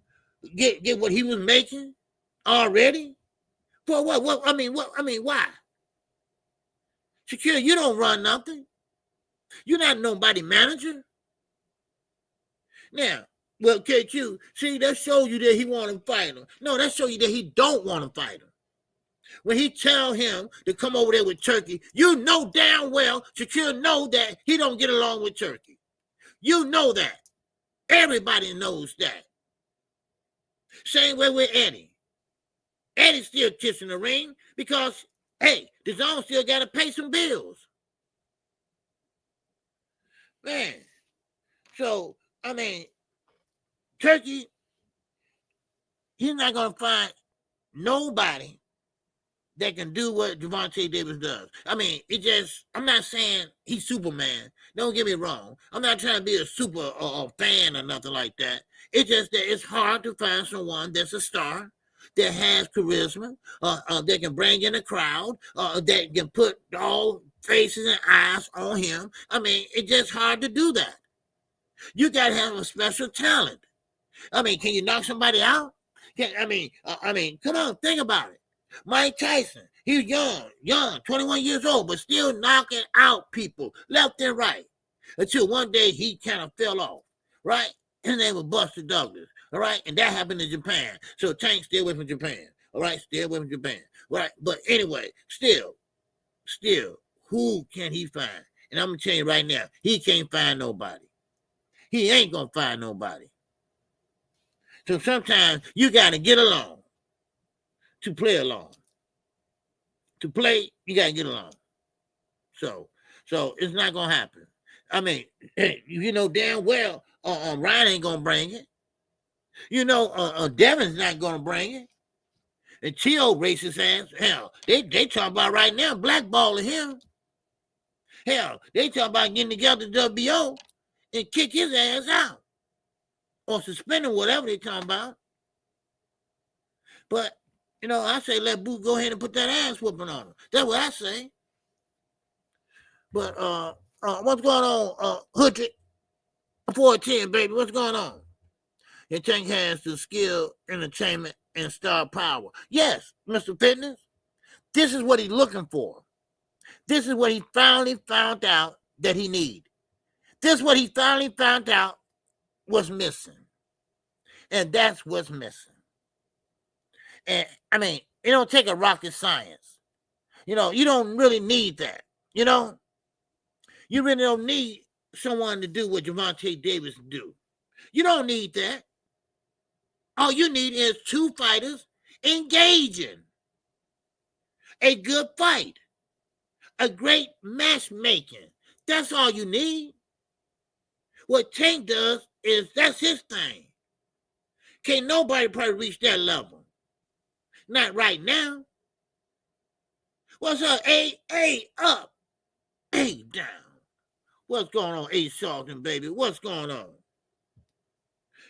Get what he was making already? For what? Why? Shakur, you don't run nothing. You're not nobody manager. Now, well, KQ, see, that shows you that he want to fight him. No, that shows you that he don't want to fight him. When he tell him to come over there with Turkey, you know damn well Shakur know that he don't get along with Turkey. You know that. Everybody knows that. Same way with Eddie. Eddie's still kissing the ring because, hey, the zone still got to pay some bills. Man, so, Turkey, he's not going to find nobody that can do what Gervonta Davis does. I'm not saying he's Superman. Don't get me wrong. I'm not trying to be a super fan or nothing like that. It's just that it's hard to find someone that's a star, that has charisma, that can bring in a crowd, that can put all faces and eyes on him. It's just hard to do that. You got to have a special talent. Can you knock somebody out? Come on, think about it. Mike Tyson, he was young, 21 years old, but still knocking out people left and right until one day he kind of fell off, right? His name was Buster Douglas, all right? And that happened in Japan. So Tank, stay away from Japan, all right? Stay away from Japan, right? But anyway, still, who can he find? And I'm going to tell you right now, he can't find nobody. He ain't going to find nobody. So sometimes you got to get along to play along. To play, you got to get along. So it's not going to happen. You know damn well Ryan ain't going to bring it. You know Devin's not going to bring it. And T.O. racist ass, hell, they talk about right now blackballing him. Hell, they talk about getting together WO and kick his ass out. Or suspending whatever they talking about. But, I say let Boo go ahead and put that ass whooping on him. That's what I say. But what's going on, Hoodrick? 410, baby, what's going on? Your tank has the skill, entertainment, and star power. Yes, Mr. Fitness, this is what he's looking for. This is what he finally found out that he needs. This is what he finally found out was missing. And that's what's missing. And it don't take a rocket science. You don't really need that. You really don't need someone to do what Gervonta Davis do. You don't need that. All you need is two fighters engaging. A good fight. A great matchmaking. That's all you need. What Tank does is that's his thing. Can't nobody probably reach that level. Not right now. What's up? A up. A down. What's going on, A Salton, baby? What's going on?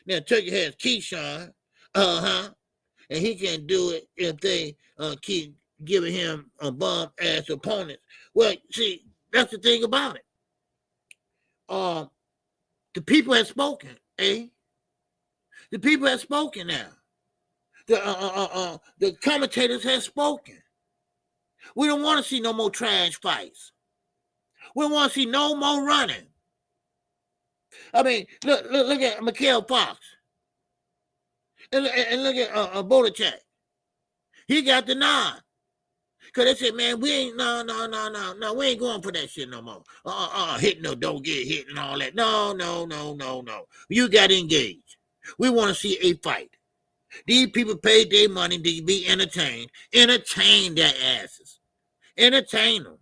Now, Turkey has Keyshawn. And he can't do it if they keep giving him a bum-ass opponent. Well, see, that's the thing about it. The people have spoken, eh? The people have spoken now. The commentators have spoken. We don't want to see no more trash fights. We don't want to see no more running. Look at Mikael Fox. And look at Bodachek. He got the nod. Because they said, man, we ain't, no, we ain't going for that shit no more. Hit no, don't get hit and all that. No. You got engaged. We want to see a fight. These people paid their money to be entertained. Entertain their asses. Entertain them.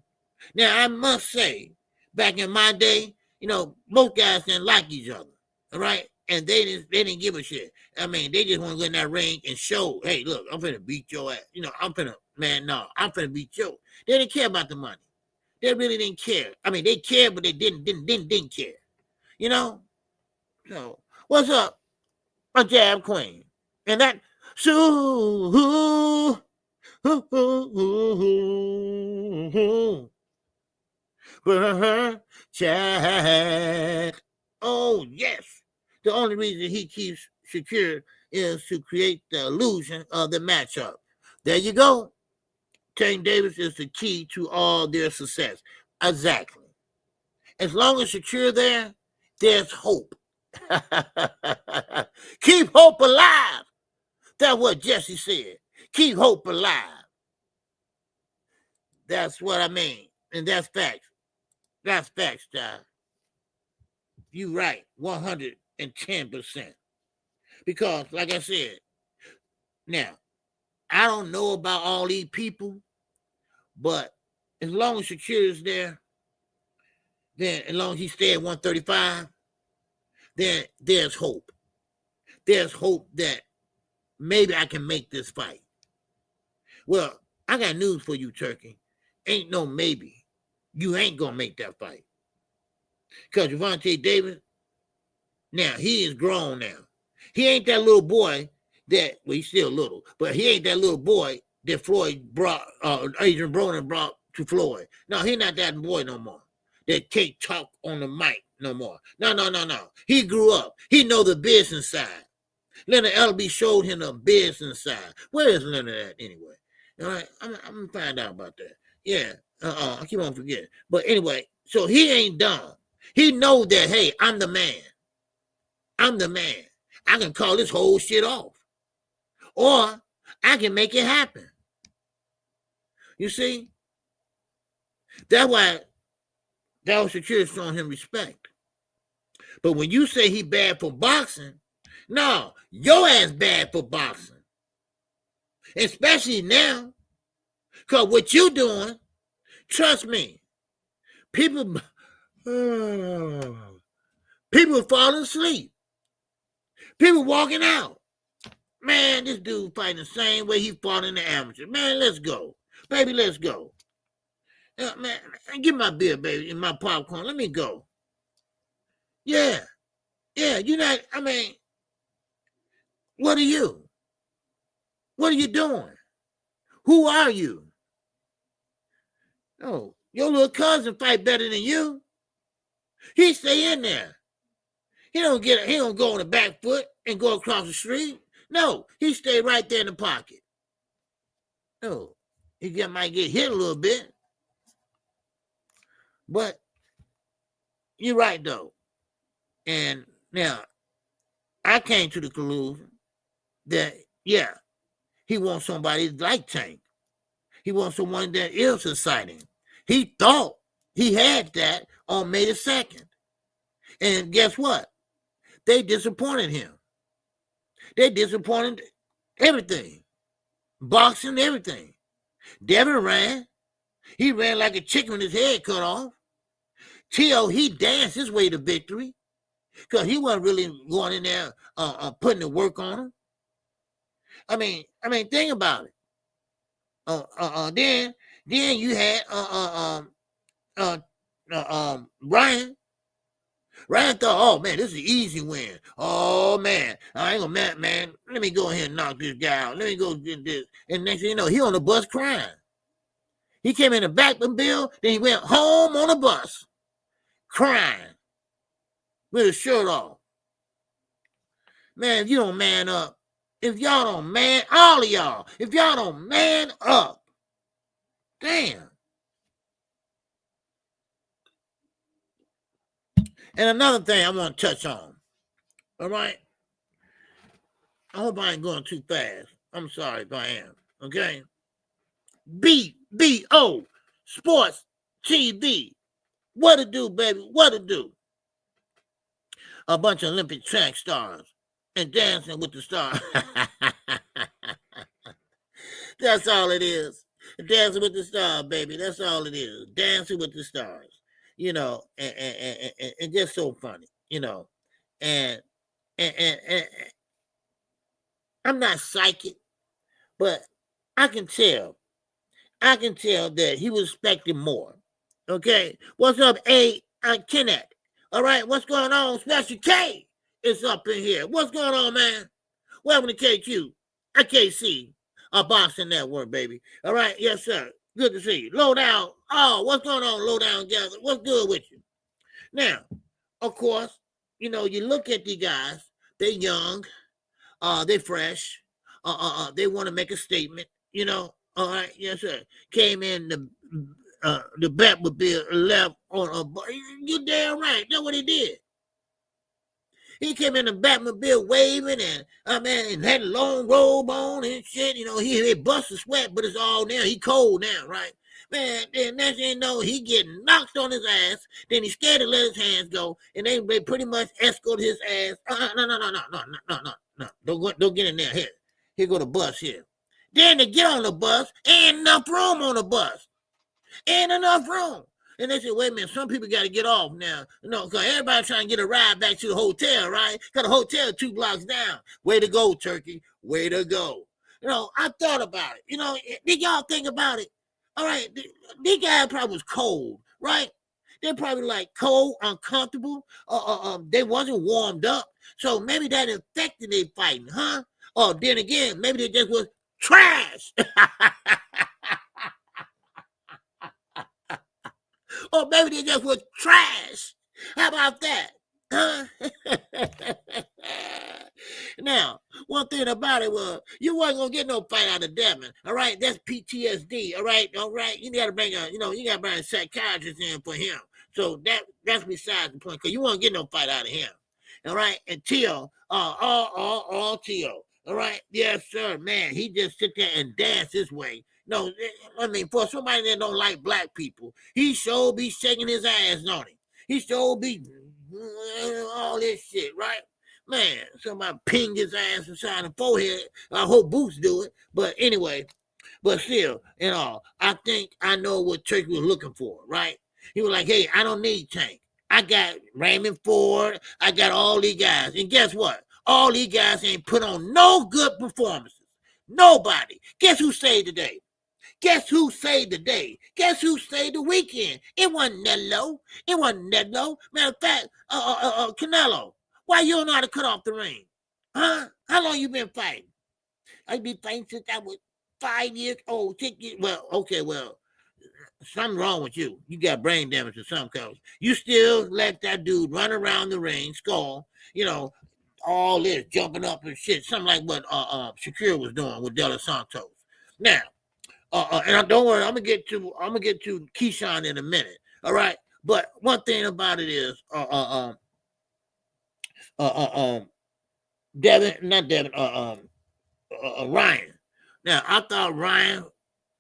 Now, I must say, back in my day, you know, most guys didn't like each other, all right? And they didn't give a shit. I mean, they just want to go in that ring and show, hey, look, I'm finna beat your ass. You know, I'm finna beat you. They didn't care about the money. They really didn't care. I mean, they cared, but they didn't care. You know? So, what's up? A jab queen. And that, Chad. Oh, yes. The only reason he keeps Shakur is to create the illusion of the matchup. There you go. Tank Davis is the key to all their success. Exactly. As long as Shakur there, there's hope. Keep hope alive. That's what Jesse said. Keep hope alive. That's what I mean. And that's facts. That's facts, child. You right, 110%. Because, like I said, now, I don't know about all these people, but as long as Shakur is there, then as long as he stays at 135, then there's hope. There's hope that maybe I can make this fight. Well, I got news for you, Turkey. Ain't no maybe. You ain't going to make that fight. Because Gervonta Davis, now, he is grown now. He ain't that little boy that, well, he's still little, but he ain't that little boy that Floyd brought, Adrian Broner brought to Floyd. No, he not that boy no more. That can't talk on the mic no more. No. He grew up. He know the business side. Leonard Ellerbe showed him the business side. Where is Leonard at anyway? All right, I'm going to find out about that. Yeah, I keep on forgetting. But anyway, so he ain't dumb. He know that, hey, I'm the man. I'm the man. I can call this whole shit off. Or I can make it happen. You see? That's why Shakur is showing him respect. But when you say he bad for boxing, no, your ass bad for boxing. Especially now. Because what you doing, trust me, people falling asleep. People walking out. Man, this dude fighting the same way he fought in the amateur. Man, let's go. Baby, let's go. Man, give my beer, baby, and my popcorn. Let me go. Yeah, you're not, I mean, what are you? What are you doing? Who are you? Oh, your little cousin fight better than you. He stay in there. He don't go on the back foot and go across the street. No, he stay right there in the pocket. No, he might get hit a little bit. But you're right, though. And now, I came to the conclusion that, yeah, he wants somebody like Tank. He wants someone that is exciting. He thought he had that on May the 2nd. And guess what? They disappointed him. They disappointed everything. Boxing, everything. Devin ran. He ran like a chicken with his head cut off. T.O., he danced his way to victory because he wasn't really going in there putting the work on him. I mean, think about it. Then you had Ryan. Ryan thought, oh man, this is an easy win. Oh man, I ain't gonna man. Let me go ahead and knock this guy out. Let me go get this. And next thing you know, he on the bus crying. He came in the back of the bill, then he went home on the bus, crying, with his shirt off. Man, if you don't man up, if y'all don't man, all of y'all, if y'all don't man up, damn. And another thing I want to touch on, all right? I hope I ain't going too fast. I'm sorry if I am, okay? Beat SPO Sports TV. What to do, baby? What to do? A bunch of Olympic track stars and Dancing with the Stars. That's all it is. Dancing with the Stars, baby. That's all it is. Dancing with the Stars. You know, and just so funny, you know. And I'm not psychic, but I can tell that he was expecting more. Okay, what's up, Kenneth? All right, what's going on? Special K is up in here. What's going on, man? Welcome to KQKC, a Boxing Network, baby. All right, yes, sir. Good to see you. Low down. Oh, what's going on, low down, guys? What's good with you? Now, of course, you know, you look at the guys. They're young. They're fresh. They want to make a statement. You know. All right, yes, sir. Came in the Batmobile left on a. You damn right. That's what he did. He came in the Batmobile waving and and had a long robe on and shit. You know, he bust a sweat, but it's all now. He cold now, right? Man, then next thing you know, he getting knocked on his ass. Then he scared to let his hands go, and they pretty much escort his ass. No. Don't get in there. Here go the bus here. Then they get on the bus, ain't enough room on the bus. Ain't enough room. And they said, wait a minute, some people got to get off now. You know, because everybody trying to get a ride back to the hotel, right? Got a hotel 2 blocks down. Way to go, Turkey. Way to go. You know, I thought about it. You know, did y'all think about it? All right, these guys probably was cold, right? They're probably like cold, uncomfortable. They wasn't warmed up. So maybe that affected their fighting, huh? Or then again, maybe they just was trash. Or maybe they just was trash. How about that? Huh? Now, one thing about it was you wasn't gonna get no fight out of Devin. All right, that's PTSD. All right. You gotta bring a psychiatrist in for him. So that's besides the point, because you won't get no fight out of him. All right, and Tio, all Tio. All right, yes, sir, man. He just sit there and dance his way. No, I mean, for somebody that don't like black people, he sure be shaking his ass on him. He sure be all this shit, right? Man, somebody ping his ass inside the forehead. I hope Boots do it. But anyway, but still, you know, I think I know what Turkey was looking for, right? He was like, hey, I don't need Tank. I got Raymond Ford. I got all these guys. And guess what? All these guys ain't put on no good performances. Nobody. Guess who saved the day? Guess who saved the day? Guess who saved the weekend? It wasn't Nello. It wasn't Nello. Matter of fact, Canelo, why you don't know how to cut off the ring? Huh? How long you been fighting? I've been fighting since I was 5 years old. 6 years. Well, okay, well, something wrong with you. You got brain damage or something else. You still let that dude run around the ring, skull, you know, all this jumping up and shit, something like what Shakur was doing with De Los Santos. Now, and don't worry, I'm gonna get to Keyshawn in a minute. All right, but one thing about it is, Ryan. Now I thought Ryan.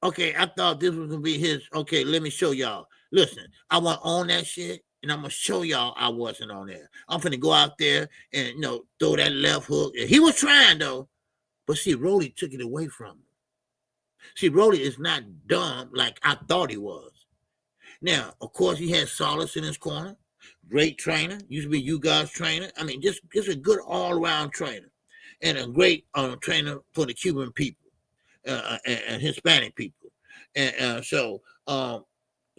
Okay, I thought this was gonna be his. Okay, let me show y'all. Listen, I want on that shit. And I'm gonna show y'all I wasn't on there. I'm finna go out there and throw that left hook. And he was trying though, but see, Rolly took it away from him. See, Rolly is not dumb like I thought he was. Now, of course, he had Solace in his corner. Great trainer. Used to be you guys' trainer. I mean, just a good all-around trainer. And a great trainer for the Cuban people and Hispanic people. And so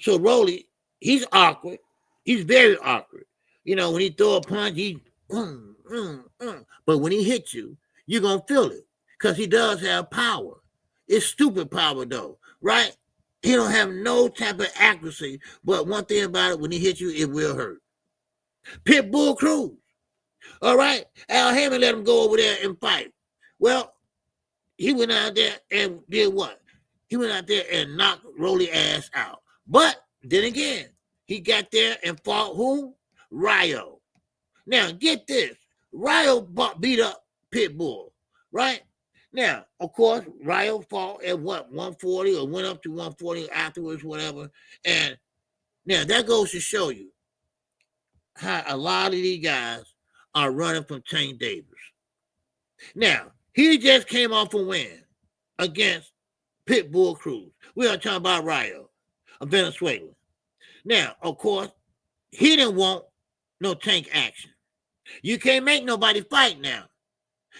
Rolly, he's awkward. He's very awkward. You know, when he throw a punch, but when he hits you, you're going to feel it because he does have power. It's stupid power, though, right? He don't have no type of accuracy, but one thing about it, when he hits you, it will hurt. Pitbull Cruz, all right? Al Hammond let him go over there and fight. Well, he went out there and did what? He went out there and knocked Rolly ass out. But then again, he got there and fought who? Rayo. Now, get this. Rayo beat up Pitbull, right? Now, of course, Ryo fought at what, 140 or went up to 140 afterwards, whatever. And now that goes to show you how a lot of these guys are running from Tank Davis. Now, he just came off a win against Pitbull Cruz. We are talking about Ryo, a Venezuelan. Now, of course, he didn't want no Tank action. You can't make nobody fight now.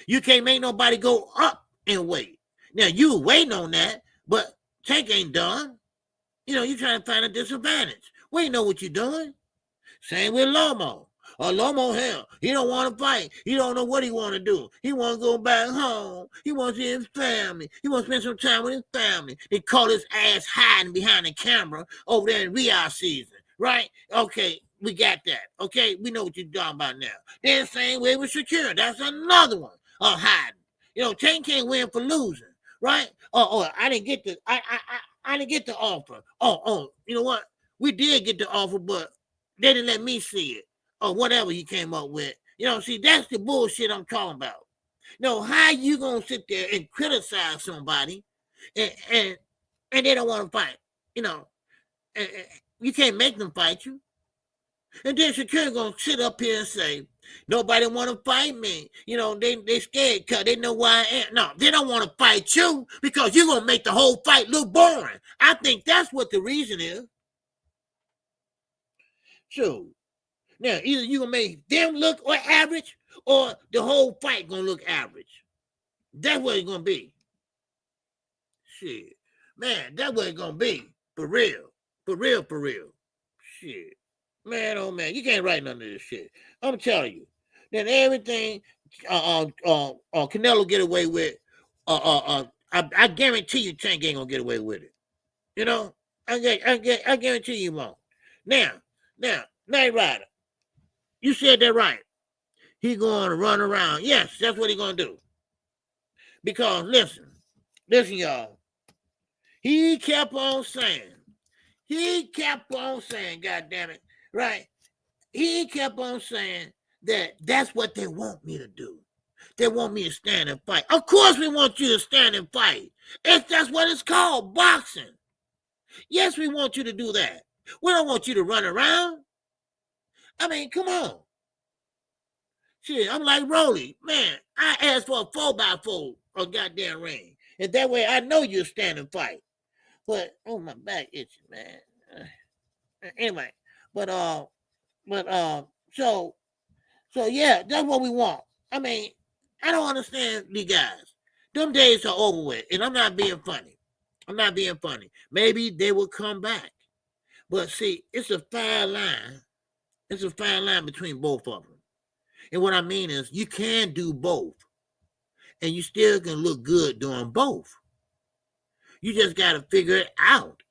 You can't make nobody go up in weight. Now, you waiting on that, but Tank ain't done. You trying to find a disadvantage. We ain't know what you're doing. Same with Lomo. Lomo, hell, he don't want to fight. He don't know what he want to do. He want to go back home. He wants to see his family. He wants to spend some time with his family. They call his ass hiding behind the camera over there in Riyadh season, right? Okay, we got that. Okay, we know what you're talking about now. Then same way with Shakur. That's another one of hiding. Tank can't win for losing, right? I didn't get the I didn't get the offer. You know what? We did get the offer, but they didn't let me see it. Or whatever he came up with. See, that's the bullshit I'm talking about. How you gonna sit there and criticize somebody and they don't want to fight? And you can't make them fight you. And then Shakur gonna sit up here and say, nobody want to fight me. They scared because they know why I am. No, they don't want to fight you because you're gonna make the whole fight look boring. I think that's what the reason is. So now, either you gonna make them look or average, or the whole fight gonna look average. That's what it's gonna be. Shit, man, that's what it's gonna be. For real, for real, for real. Shit, man, oh man, you can't write none of this shit. I'm telling you. Then everything, Canelo get away with. I guarantee you, Tank ain't gonna get away with it. I guarantee you won't. Now, Knight Rider. You said that right. He going to run around. Yes, that's what he going to do. Because listen, y'all. He kept on saying, God damn it, right? He kept on saying that that's what they want me to do. They want me to stand and fight. Of course we want you to stand and fight. That's what it's called, boxing. Yes, we want you to do that. We don't want you to run around. I mean, come on. Shit, I'm like Rolly. Man, I asked for a 4x4 or goddamn ring. And that way I know you'll stand and fight. But, oh, my back itching, man. Anyway, so yeah, that's what we want. I mean, I don't understand these guys. Them days are over with, and I'm not being funny. Maybe they will come back. But see, it's a fine line. It's a fine line between both of them. And what I mean is you can do both. And you still can look good doing both. You just got to figure it out.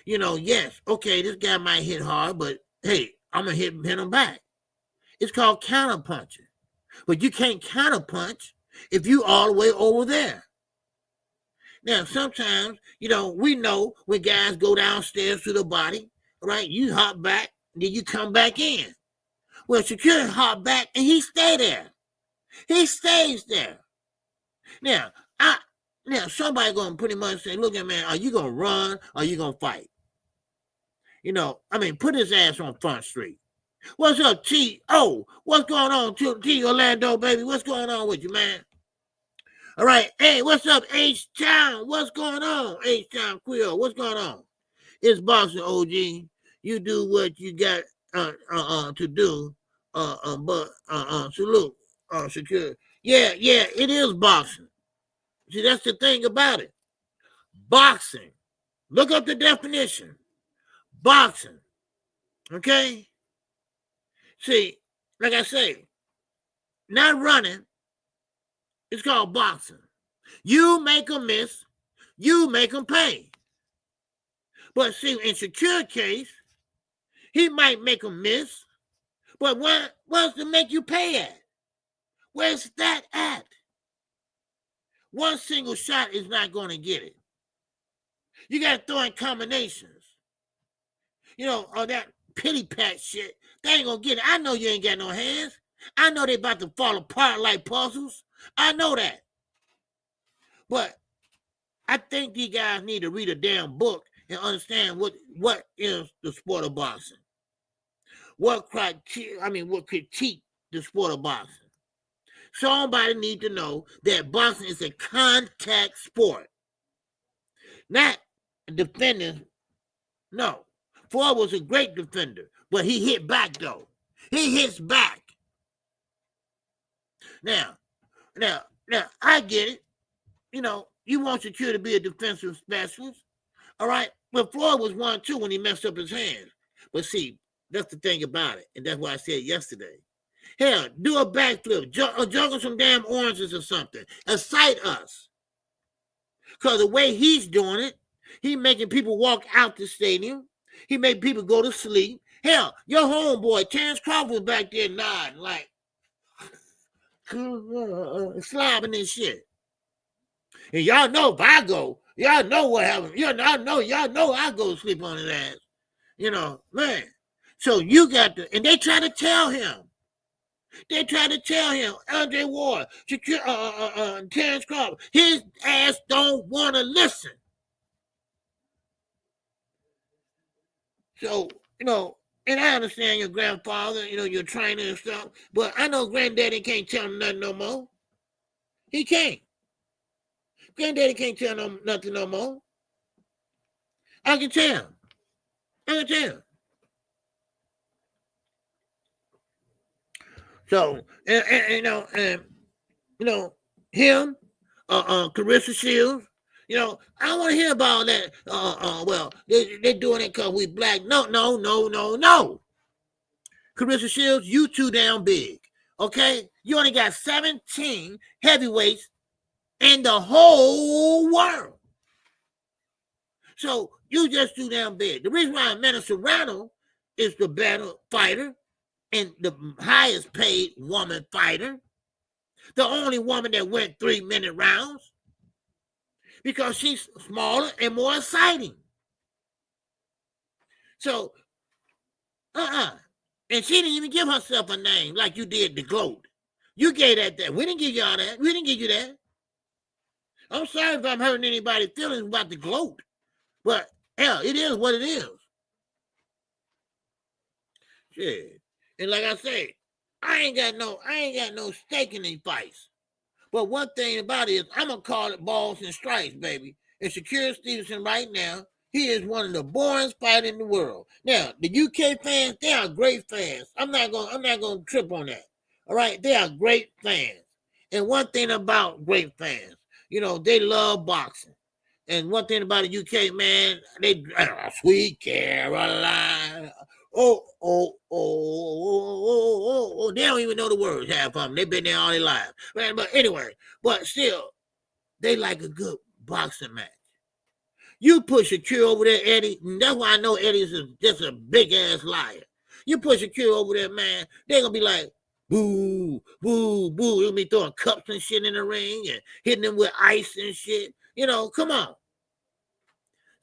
Yes, okay, this guy might hit hard, but hey, I'm going to hit him back. It's called counterpunching. But you can't counterpunch if you all the way over there. Now, sometimes, we know when guys go downstairs to the body, right? You hop back, then you come back in. Well, Shakur hop back and he stay there. He stays there. Now somebody gonna pretty much say, look at man, are you gonna run or are you gonna fight? Put his ass on Front Street. What's up, T? Oh, what's going on, T Orlando, baby? What's going on with you, man? All right, hey, what's up, H-Town? What's going on, H-Town Quill? What's going on? It's boxing, OG. You do what you got to do. But salute, Shakur. Yeah, it is boxing. See, that's the thing about it. Boxing. Look up the definition. Boxing. Okay? See, like I say, not running. It's called boxing. You make them miss, you make them pay. But see, in Shakur's case, he might make them miss, but what's to make you pay at? Where's that at? One single shot is not going to get it. You got to throw in combinations. All that pity pat shit, they ain't going to get it. I know you ain't got no hands. I know they about to fall apart like puzzles. I know that. But I think these guys need to read a damn book and understand what is the sport of boxing. What critique the sport of boxing. Somebody need to know that boxing is a contact sport, not defending. No, Ford was a great defender, but he hit back though. He hits back. Now, I get it. You know, you want Shakur to be a defensive specialist, all right? But Floyd was 1-2 when he messed up his hands. But see, that's the thing about it, and that's why I said yesterday. Hell, do a backflip, juggle some damn oranges or something. Excite us. Because the way he's doing it, he making people walk out the stadium. He made people go to sleep. Hell, your homeboy, Terrence Crawford, was back there nodding, like, slobbing and shit. And y'all know if I go, y'all know what happened. Y'all know I go to sleep on his ass. You know, man. So you got to, and they try to tell him. Andre Ward, Terrence Crawford, his ass don't want to listen. So, you know, and I understand your grandfather, you know, your trainer and stuff, but I know granddaddy can't tell him nothing no more. He can't. Granddaddy can't tell him nothing no more. I can tell. So, and him, Carissa Shields, you know, I don't want to hear about that. Well, they're doing it because we black. No. Carissa Shields, you too damn big. Okay? You only got 17 heavyweights in the whole world. So you just too damn big. The reason why Amanda Serrano is the better fighter and the highest paid woman fighter, the only woman that went 3-minute rounds, because she's smaller and more exciting. So, and she didn't even give herself a name like you did the GOAT. You gave that. We didn't give y'all that. We didn't give you that. I'm sorry if I'm hurting anybody's feelings about the GOAT, but hell, it is what it is. Shit. And like I say, I ain't got no stake in these fights. But one thing about it is I'm gonna call it balls and strikes, baby. And Shakur Stevenson right now, he is one of the boringest fighters in the world. Now, the UK fans, they are great fans. I'm not gonna trip on that. All right, they are great fans. And one thing about great fans, you know, they love boxing. And one thing about the UK, man, they Sweet Caroline. They don't even know the words half of them. They've been there all their lives. But anyway, but still, they like a good boxing match. You push Shakur over there, Eddie, and that's why I know Eddie's just a big-ass liar. You push Shakur over there, man, they're going to be like, boo, boo, boo. They'll be throwing cups and shit in the ring and hitting them with ice and shit. You know, come on.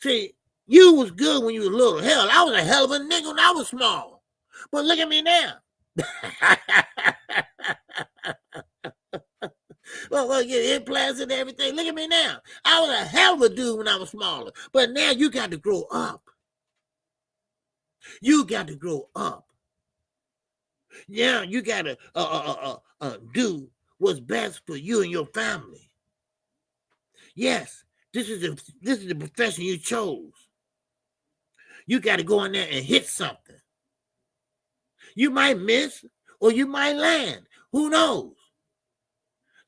See, you was good when you was little. Hell, I was a hell of a nigga when I was small. But look at me now. Well, get implants and everything. Look at me now. I was a hell of a dude when I was smaller. But now you got to grow up. You got to grow up. Yeah, you got to do what's best for you and your family. Yes, this is the profession you chose. You got to go in there and hit something. You might miss or you might land. Who knows?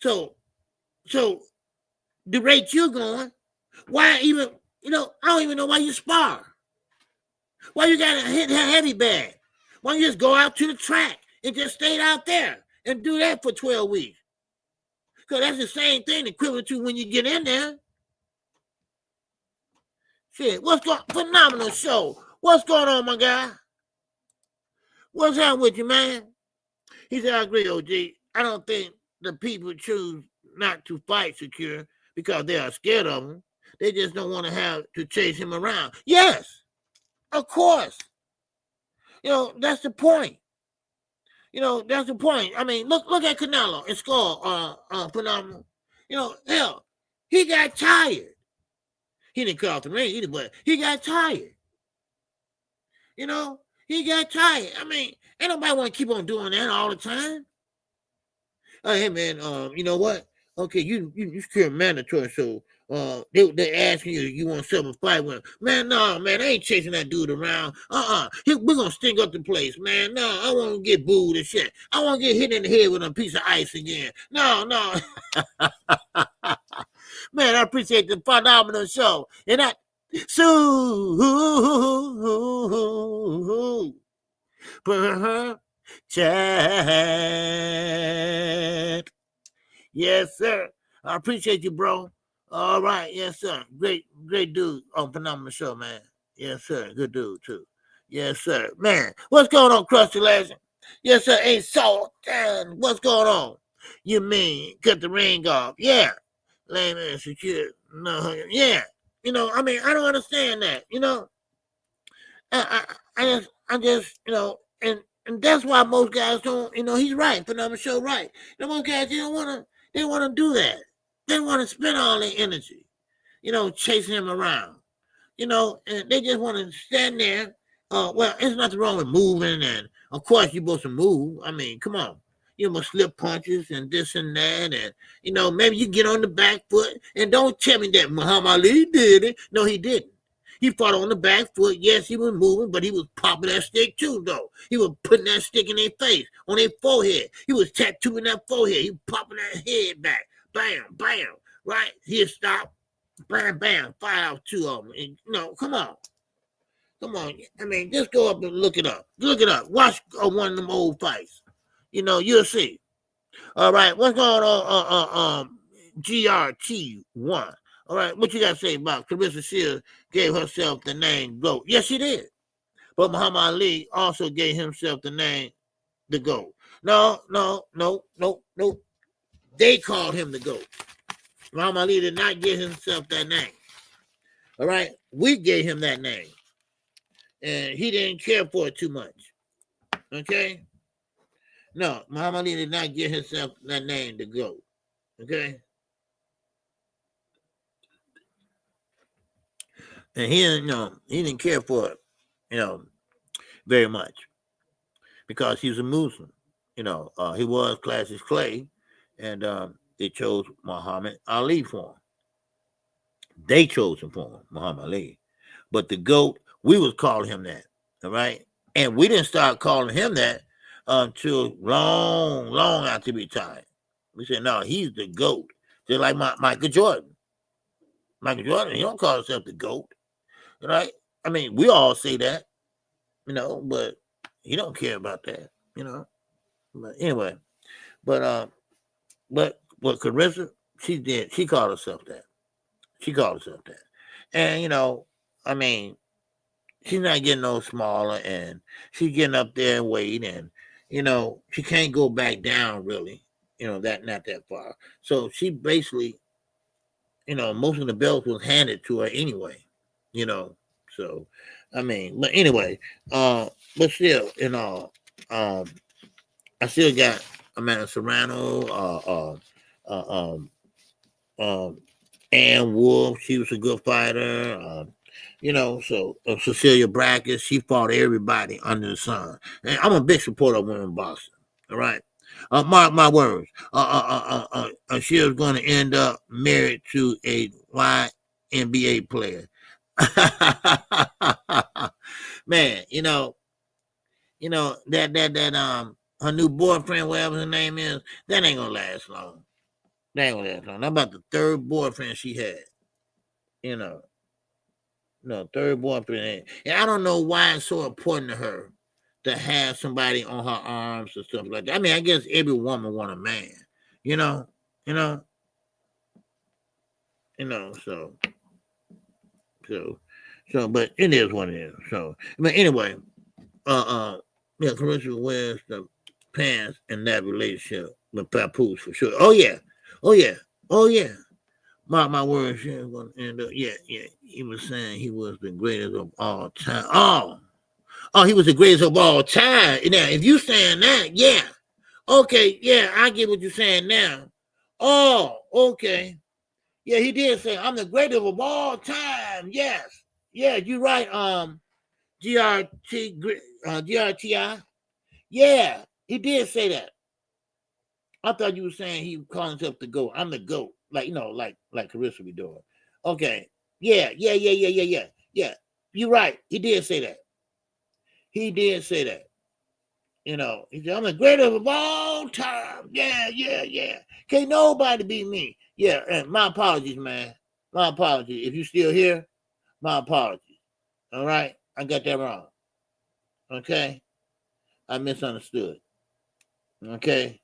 So the rate you're going, why even, I don't even know why you spar. Why you got to hit that heavy bag? Why don't you just go out to the track and just stay out there and do that for 12 weeks? Because that's the same thing equivalent to when you get in there. Shit, phenomenal show. What's going on, my guy? What's up with you, man? He said, I agree, OG. I don't think the people choose not to fight Shakur because they are scared of him. They just don't want to have to chase him around. Yes, of course. That's the point. That's the point. I mean, look at Canelo and Skull, phenomenal. Hell, He got tired. He didn't cut off the ring either, but he got tired. You know, he got tired. I mean, ain't nobody want to keep on doing that all the time. Hey man, you know what? Okay, you secure mandatory, so they asking you want to set up a fight with him. Man, no, man, I ain't chasing that dude around. We're gonna stink up the place, man. No, I want to get booed and shit. I want to get hit in the head with a piece of ice again. No. Man, I appreciate the phenomenal show. And that chat. Yes, sir. I appreciate you, bro. All right, yes, sir. Great dude on phenomenal show, man. Yes, sir. Good dude too. Yes, sir. Man, what's going on, Krusty Legend? Yes, sir. Ain't so. What's going on? You mean cut the ring off? Yeah. Lame ass secure. No, yeah. You know, I mean, I don't understand that. You know, I just, you know, and that's why most guys don't. You know, he's right. Phenomenal show, right? You know, most guys they don't want to do that. They don't want to spend all their energy, you know, chasing him around. You know, and they just want to stand there. Well, there's nothing wrong with moving, and of course you're supposed to move. I mean, come on. You must slip punches and this and that, and you know, maybe you get on the back foot. And don't tell me that Muhammad Ali did it. No, he didn't. He fought on the back foot. Yes, he was moving, but he was popping that stick too, though. He was putting that stick in their face, on their forehead. He was tattooing that forehead. He was popping that head back. Bam, bam. Right? He'll stop. Bam, bam. Fire out two of them. And, you know, come on. Come on. I mean, just go up and look it up. Look it up. Watch one of them old fights. You know, you'll see. All right. What's going on? GRT1. All right. What you got to say about Clarissa Shields gave herself the name GOAT? Yes, she did. But Muhammad Ali also gave himself the name the GOAT. No. They called him the GOAT. Muhammad Ali did not give himself that name. All right. We gave him that name. And he didn't care for it too much. Okay? No, Muhammad Ali did not give himself that name to GOAT. Okay? And he didn't care for it, you know, very much. Because he was a Muslim. You know, he was Cassius Clay, and they chose Muhammad Ali for him. They chose him for him, Muhammad Ali. But the GOAT, we was calling him that. All right? And we didn't start calling him that until long after he retired. We said, no, he's the GOAT. Just like Michael Jordan. Michael Jordan, he don't call himself the GOAT. Right? I mean, we all say that, you know, but he don't care about that, you know. But anyway, but Carissa, she did. She called herself that. She called herself that. And, you know, I mean, she's not getting no smaller, and she's getting up there in weight, and, you know, she can't go back down really, you know, not that far. So she basically, you know, most of the belts was handed to her anyway, you know. So, I mean, but anyway, but still, you know, I still got Amanda Serrano, Ann Wolf, she was a good fighter. You know, so Cecilia Brackett, she fought everybody under the sun. And I'm a big supporter of women in boxing. All right. Mark my words. She was going to end up married to a YNBA player. Man, you know that her new boyfriend, whatever his name is, that ain't gonna last long. That ain't gonna last long. That's about the third boyfriend she had. You know. No, third boyfriend. And I don't know why it's so important to her to have somebody on her arms and stuff like that. I mean, I guess every woman want a man, you know, so, but it is what it is. So, but anyway, Carissa wears the pants in that relationship with Papoose for sure. Oh yeah. Mark my words, she was going to end up. Yeah. He was saying he was the greatest of all time. Oh, he was the greatest of all time. Now, if you saying that, yeah. Okay, yeah, I get what you're saying now. Oh, okay. Yeah, he did say, I'm the greatest of all time. Yes. Yeah, you're right. GRTI. Yeah, he did say that. I thought you were saying he was calling himself the GOAT. I'm the GOAT. Like, like Carissa be doing. Okay. Yeah. Yeah. You're right. He did say that. He did say that. He said, I'm the greatest of all time. Yeah. Can't nobody beat me. Yeah, and my apologies, man. My apologies. If you still here, my apologies. All right? I got that wrong. Okay? I misunderstood. Okay?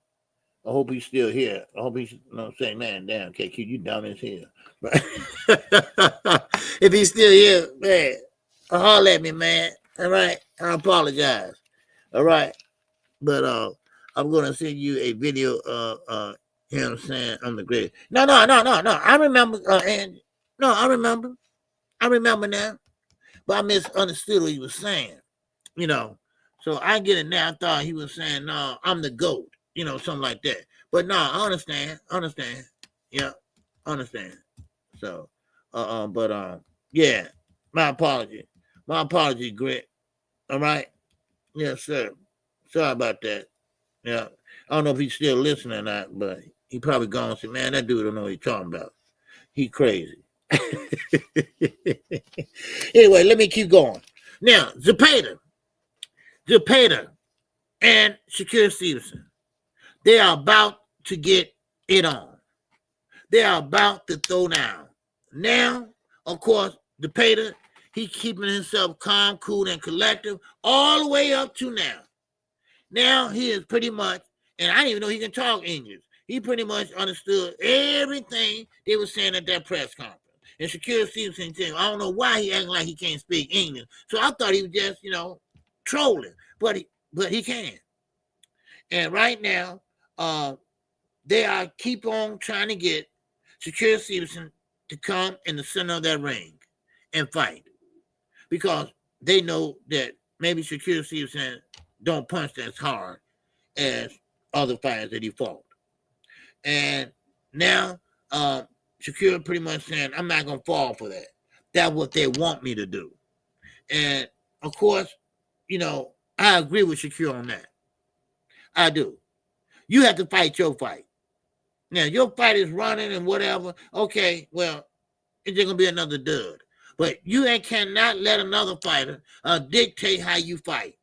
I hope he's still here. I hope he's saying, man, damn, KQ, you dumb as hell. If he's still here, man, holler at me, man. All right? I apologize. All right? But I'm gonna send you a video of him saying I'm the greatest. No. I remember, I remember now. But I misunderstood what he was saying. So I get it now. I thought he was saying, no, I'm the GOAT, something like that. But no, I understand. Yeah, understand. So, yeah, my apology. My apology, Grit. All right? Yes, sir. Sorry about that. Yeah. I don't know if he's still listening or not, but he probably gone and said, man, that dude don't know what he's talking about. He crazy. Anyway, let me keep going. Now, Zepeda and Shakur Stevenson, they are about to get it on. They are about to throw down. Now, of course, Zepeda, he keeping himself calm, cool, and collective all the way up to now. Now he is pretty much, and I didn't even know he can talk English. He pretty much understood everything they were saying at that press conference. And Shakur Stevenson said, I don't know why he acting like he can't speak English. So I thought he was just, trolling. But he can. And right now, they are keep on trying to get Shakur Stevenson to come in the center of that ring and fight. Because they know that maybe Shakur Stevenson don't punch as hard as other fighters that he fought. And now Shakur pretty much saying, I'm not going to fall for that. That's what they want me to do. And, of course, I agree with Shakur on that. I do. You have to fight your fight. Now, your fight is running and whatever. Okay, well, it's just going to be another dud. But you cannot let another fighter dictate how you fight.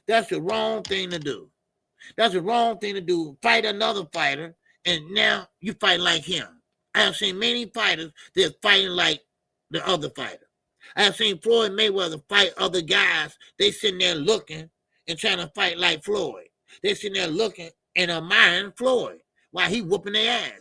That's the wrong thing to do. That's the wrong thing to do. Fight another fighter, and now you fight like him. I have seen many fighters that fighting like the other fighter. I have seen Floyd Mayweather fight other guys. They sitting there looking and trying to fight like Floyd. They sitting there looking and admiring Floyd while he whooping their ass.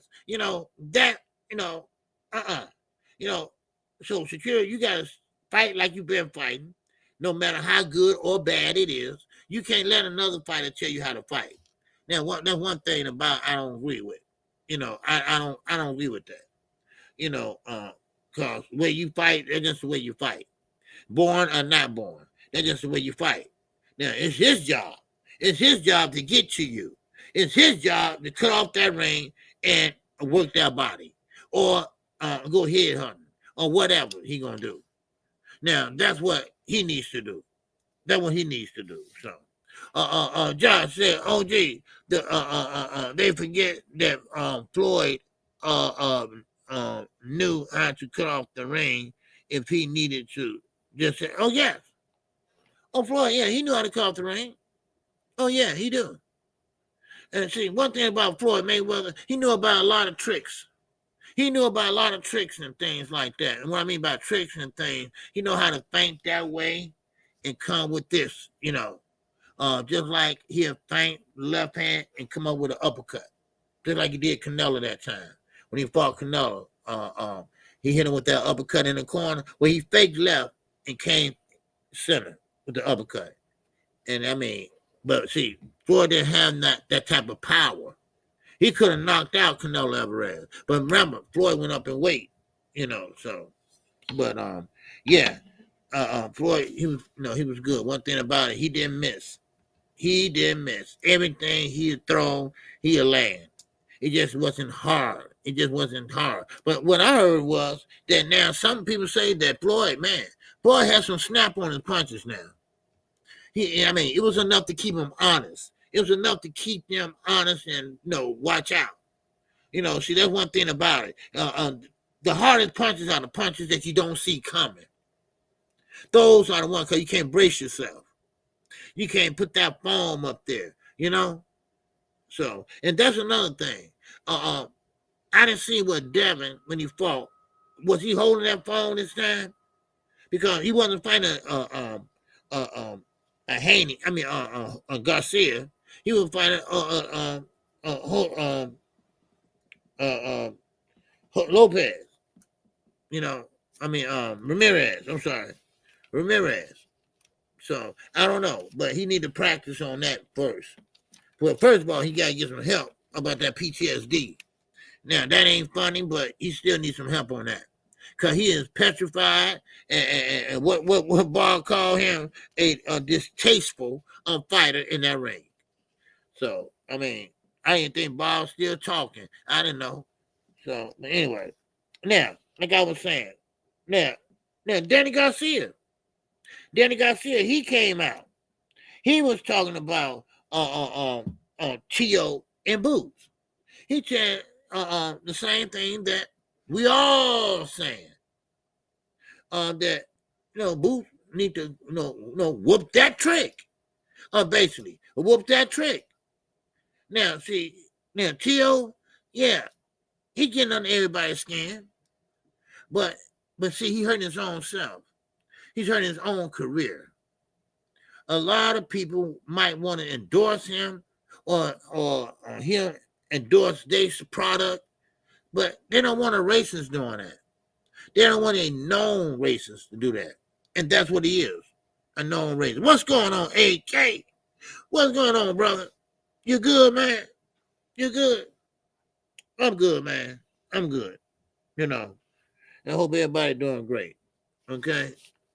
So Shakur, you got to fight like you've been fighting, no matter how good or bad it is. You can't let another fighter tell you how to fight. Now, that's one thing about I don't agree with. I don't agree with that. Because the way you fight, that's just the way you fight. Born or not born, that's just the way you fight. Now, it's his job. It's his job to get to you. It's his job to cut off that ring and work that body. Or go head hunting. Or whatever he going to do. Now, that's what he needs to do. That's what he needs to do. So, Josh said, "Oh, gee, they forget that Floyd knew how to cut off the ring if he needed to." Just say, "Oh yes, oh Floyd, yeah, he knew how to cut off the ring. Oh yeah, he do." And see, one thing about Floyd Mayweather, he knew about a lot of tricks. He knew about a lot of tricks and things like that. And what I mean by tricks and things, he know how to feint that way and come with this, just like he'll feint left hand and come up with an uppercut. Just like he did Canelo that time. When he fought Canelo, he hit him with that uppercut in the corner where he faked left and came center with the uppercut. And I mean, but see, Floyd didn't have that type of power. He could have knocked out Canelo Alvarez. But remember, Floyd went up in weight, so. But, Floyd, he was good. One thing about it, he didn't miss. He didn't miss. Everything he had thrown, he'd land. It just wasn't hard. It just wasn't hard. But what I heard was that now some people say that Floyd has some snap on his punches now. It was enough to keep him honest. It was enough to keep them honest and watch out. See, that's one thing about it. The hardest punches are the punches that you don't see coming. Those are the ones because you can't brace yourself. You can't put that foam up there, So, and that's another thing. I didn't see what Devin, when he fought, was he holding that phone this time? Because he wasn't fighting a Haney. A Garcia. He was fighting Lopez. Ramirez. I'm sorry, Ramirez. So I don't know, but he need to practice on that first. Well, first of all, he got to get some help about that PTSD. Now that ain't funny, but he still needs some help on that. Because he is petrified, and what Ball called him a distasteful fighter in that ring. So, I didn't think Ball's still talking. I didn't know. So, but anyway. Now, like I was saying, now Danny Garcia, he came out. He was talking about Tio and Boots. He said the same thing that we all saying. That Boots need to whoop that trick. Basically, whoop that trick. Now, see, Tio, yeah, he getting under everybody's skin, but see, he hurting his own self. He's hurting his own career. A lot of people might want to endorse him or he'll endorse this product, but they don't want a racist doing that. They don't want a known racist to do that. And that's what he is, a known racist. What's going on, AK? What's going on, brother? You good, man? You good? I'm good, man. I'm good. I hope everybody doing great. Okay?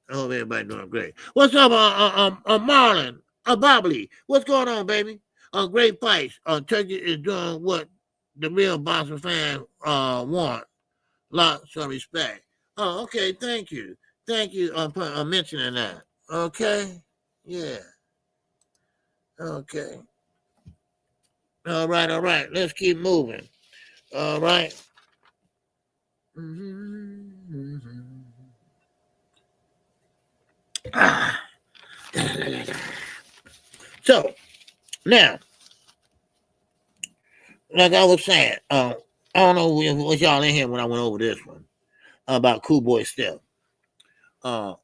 I hope everybody doing great. What's up, Marlon? Bobbly? What's going on, baby? Great fights. Turkey is doing what the real Boston fan want. Lots of respect. Oh, okay. Thank you. Thank you for mentioning that. Okay. Yeah. Okay. All right. Let's keep moving. All right. So, now, like I was saying, I don't know what y'all in here when I went over this one about Cool Boy Steph. Well,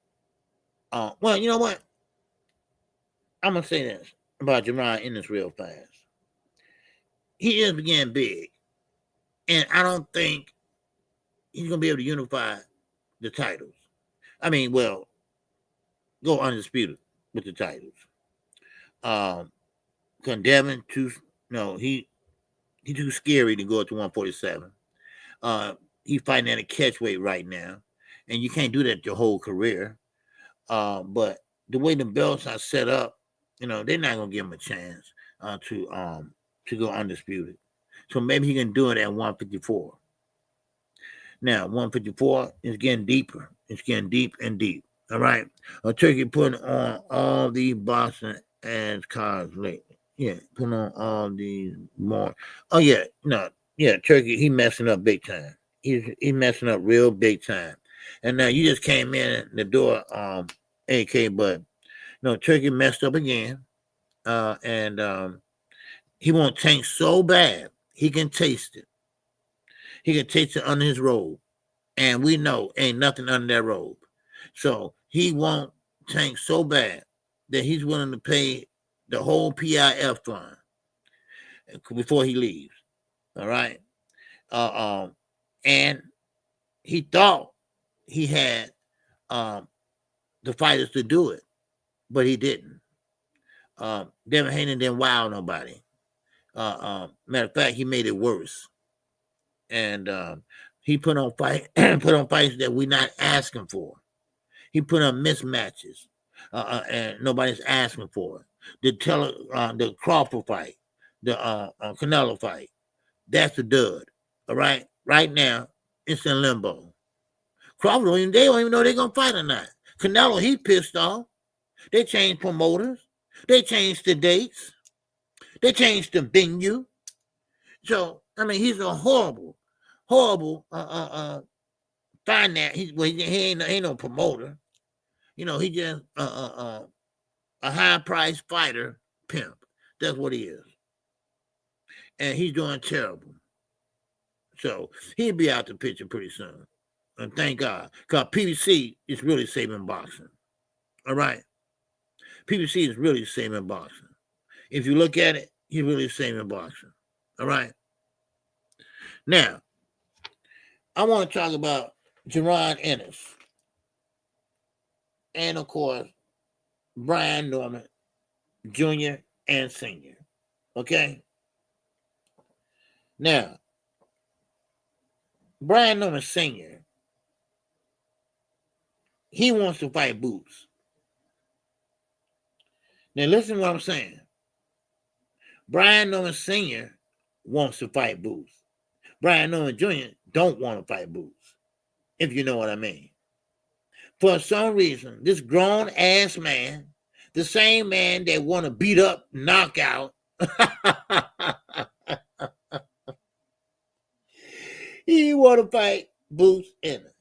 you know what? I'm going to say this about Geron Ennis real fast. He is getting big, and I don't think he's going to be able to unify the titles. Go undisputed with the titles. Devin he too scary to go up to 147. He's fighting at a catch weight right now, and you can't do that your whole career. But the way the belts are set up, they're not gonna give him a chance to go undisputed. So maybe he can do it at 154. Now 154 is getting deeper. It's getting deep and deep. All right. Turkey putting on all these Boston ass cards lately. Yeah, putting on all these more. Oh yeah, Turkey, he messing up big time. He's messing up real big time. And now you just came in the door, AK, but Turkey messed up again. And he won't tank so bad. He can taste it. He can taste it under his robe. And we know ain't nothing under that robe. So he won't tank so bad that he's willing to pay the whole PIF fund before he leaves. All right. And he thought he had the fighters to do it, but he didn't. Devin Haney didn't wow nobody. Matter of fact, he made it worse. And he put on fights that we're not asking for. He put on mismatches, and nobody's asking for it. The Crawford fight, the Canelo fight, That's a dud. All right. Right now, it's in limbo. Crawford, they don't even know they're gonna fight or not. Canelo, he pissed off. They changed promoters. They changed the dates. They changed the venue. So I mean, he's a horrible finance. He ain't no promoter. You know, he just a high price fighter pimp. That's what he is, and he's doing terrible. So he'll be out the picture pretty soon, and thank God, because PBC is really saving boxing. All right, PBC is really saving boxing. If you look at it, he's really saving boxing. All right. Now, I want to talk about Geron Ennis. And, of course, Brian Norman, Jr. and Sr. Okay? Now, Brian Norman Sr., he wants to fight Boots. Now, listen to what I'm saying. Brian Norman Sr. wants to fight Boots. Brian Norman Jr. don't want to fight Boots, if you know what I mean. For some reason, this grown-ass man, the same man that want to beat up, knock out, he want to fight Boots Ennis.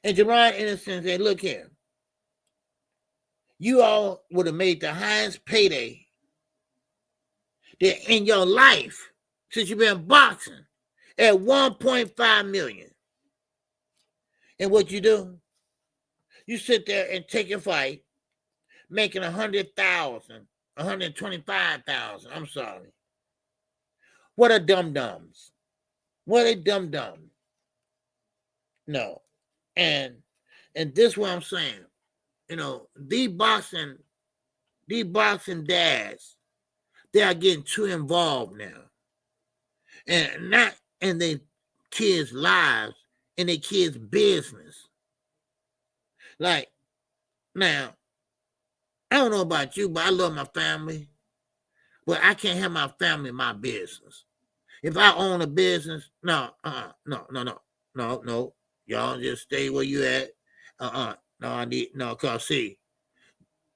And Geron Ennis said, look here, you all would have made the highest payday that in your life since you've been boxing at $1.5 million. And what you do? You sit there and take a fight, making $100,000, $125,000. I'm sorry. What a dum-dums. What a dum-dum. No. And this is what I'm saying. You know, the boxing dads, they are getting too involved now. And not in their kids' lives, in their kids' business. Like, now, I don't know about you, but I love my family. But I can't have my family in my business. If I own a business, no. Y'all just stay where you at. Cause see,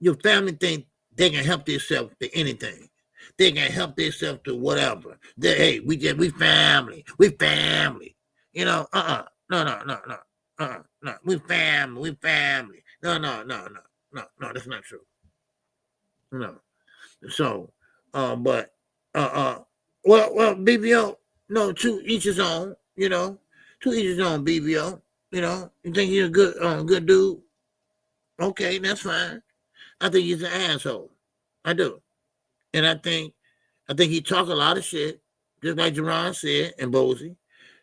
your family think they can help themselves to anything. They can help themselves to whatever. We family. We family. You know, no. We family. No, that's not true. No. So, well, BBO, no, to each his own, you know, to each his own, BBO, you know, you think he's a good dude? Okay, that's fine. I think he's an asshole. I do. And I think he talk a lot of shit, just like Geron said and Bozy.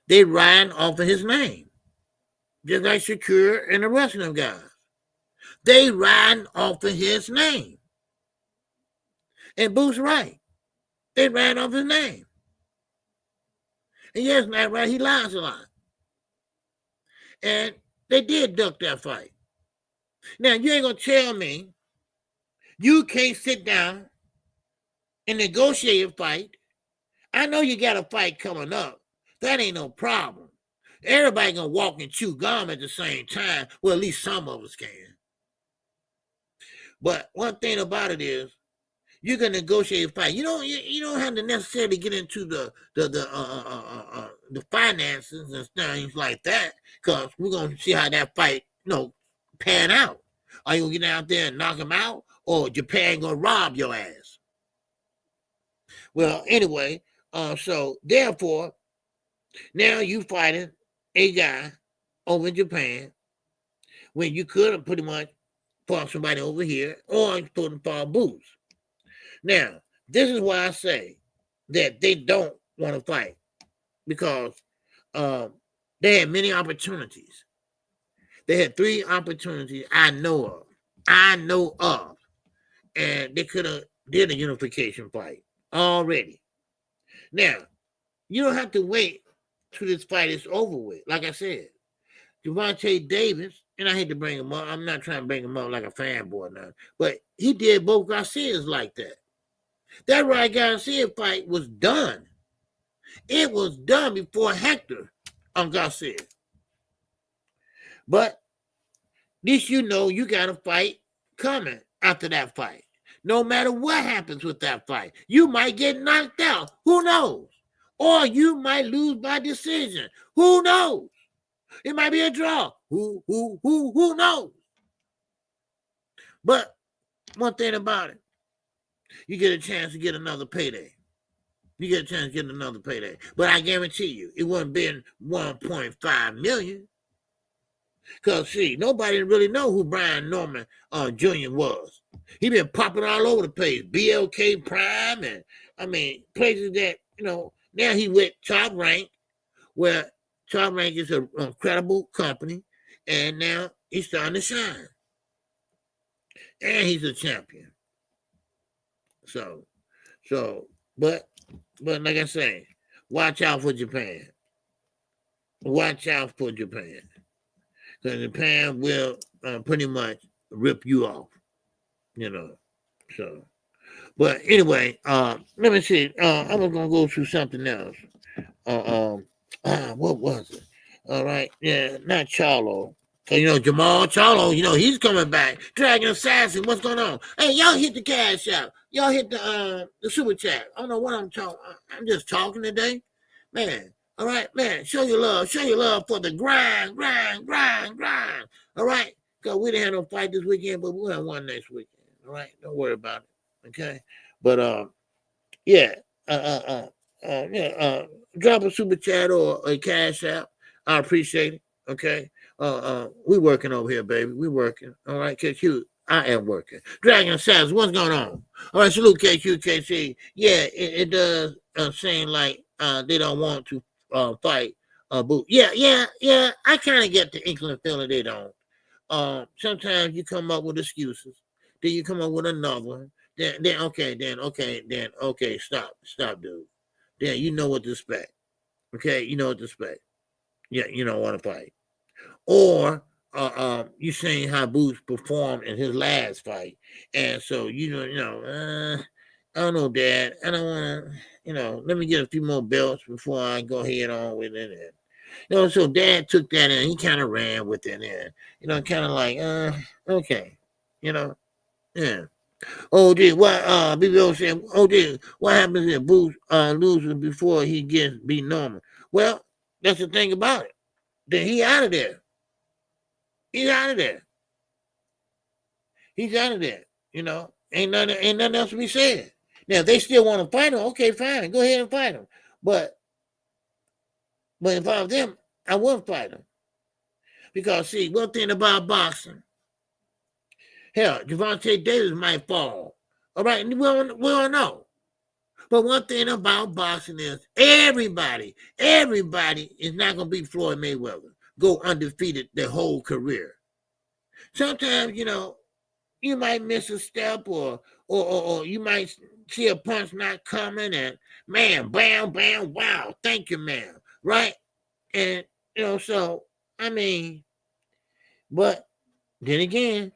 They riding off of his name. Just like Shakur and the rest of them guys. They riding off of his name. And Boo's right. They ran off his name. And yes, not right, he lies a lot. And they did duck that fight. Now, you ain't going to tell me you can't sit down and negotiate a fight. I know you got a fight coming up. That ain't no problem. Everybody going to walk and chew gum at the same time. Well, at least some of us can. But one thing about it is, you can negotiate a fight. You don't have to necessarily get into the finances and things like that, because we're gonna see how that fight, pan out. Are you gonna get out there and knock him out, or Japan gonna rob your ass? Well, anyway, so therefore, now you fighting a guy over in Japan when you could have pretty much fought somebody over here, or put him for boots. Now, this is why I say that they don't want to fight, because they had many opportunities. They had 3 opportunities I know of, and they could have did a unification fight already. Now, you don't have to wait till this fight is over with. Like I said, Gervonta Davis, and I hate to bring him up. I'm not trying to bring him up like a fanboy now, but he did both Garcias like that. That Ryan Garcia fight was done. It was done before Hector Garcia. But at least you know you got a fight coming after that fight. No matter what happens with that fight, you might get knocked out. Who knows? Or you might lose by decision. Who knows? It might be a draw. Who knows? But one thing about it, you get a chance to get another payday. You get a chance to get another payday. But I guarantee you, it wouldn't been 1.5 million. Because, see, nobody really know who Brian Norman Jr. was. He been popping all over the place. BLK Prime and, I mean, places that, you know, now he with Top Rank, where Top Rank is an incredible company, and now he's starting to shine. And he's a champion. But like I say, watch out for Japan. Watch out for Japan. Because Japan will pretty much rip you off, you know. So, but anyway, let me see. I was gonna go through something else. What was it? All right, yeah, not Charlo. So, you know, Charlo, you know, he's coming back. Dragon Assassin, what's going on? Hey, y'all hit the cash out. Y'all hit the super chat. I don't know what I'm talking. I'm just talking today, man. All right, man, show your love for the grind. All right, because we didn't have no fight this weekend, but we'll have one next weekend. All right, don't worry about it, okay? But yeah, drop a super chat or a cash app. I appreciate it. Okay, we working over here, baby. We working. All right, KQ. I am working. Dragon says, what's going on? All right, salute KQKC. Yeah, it does seem like they don't want to fight Boo. Yeah. I kind of get the inkling feeling they don't. Sometimes you come up with excuses, then you come up with another one. Then okay, stop, dude. Then you know what to expect. Okay, you know what to expect. Yeah, you don't want to fight. Or you saying how Boots performed in his last fight, and so I don't know, Dad. I don't want to, let me get a few more belts before I go head on with it. So Dad took that and he kind of ran with it, and kind of like, okay, yeah. Oh, gee, what? BBO said, oh, gee, what happens if Boots loses before he gets beat normal? Well, that's the thing about it. Then he out of there. He's out of there. Ain't nothing else to be said. Now, if they still want to fight him, okay, fine. Go ahead and fight him. But if I was them, I wouldn't fight him. Because, see, one thing about boxing, hell, Gervonta Davis might fall. All right, we don't know. But one thing about boxing is everybody is not going to beat Floyd Mayweather, go undefeated their whole career. Sometimes, you might miss a step or you might see a punch not coming and, man, bam, bam, wow, thank you, man, right? And, so, I mean, but then again,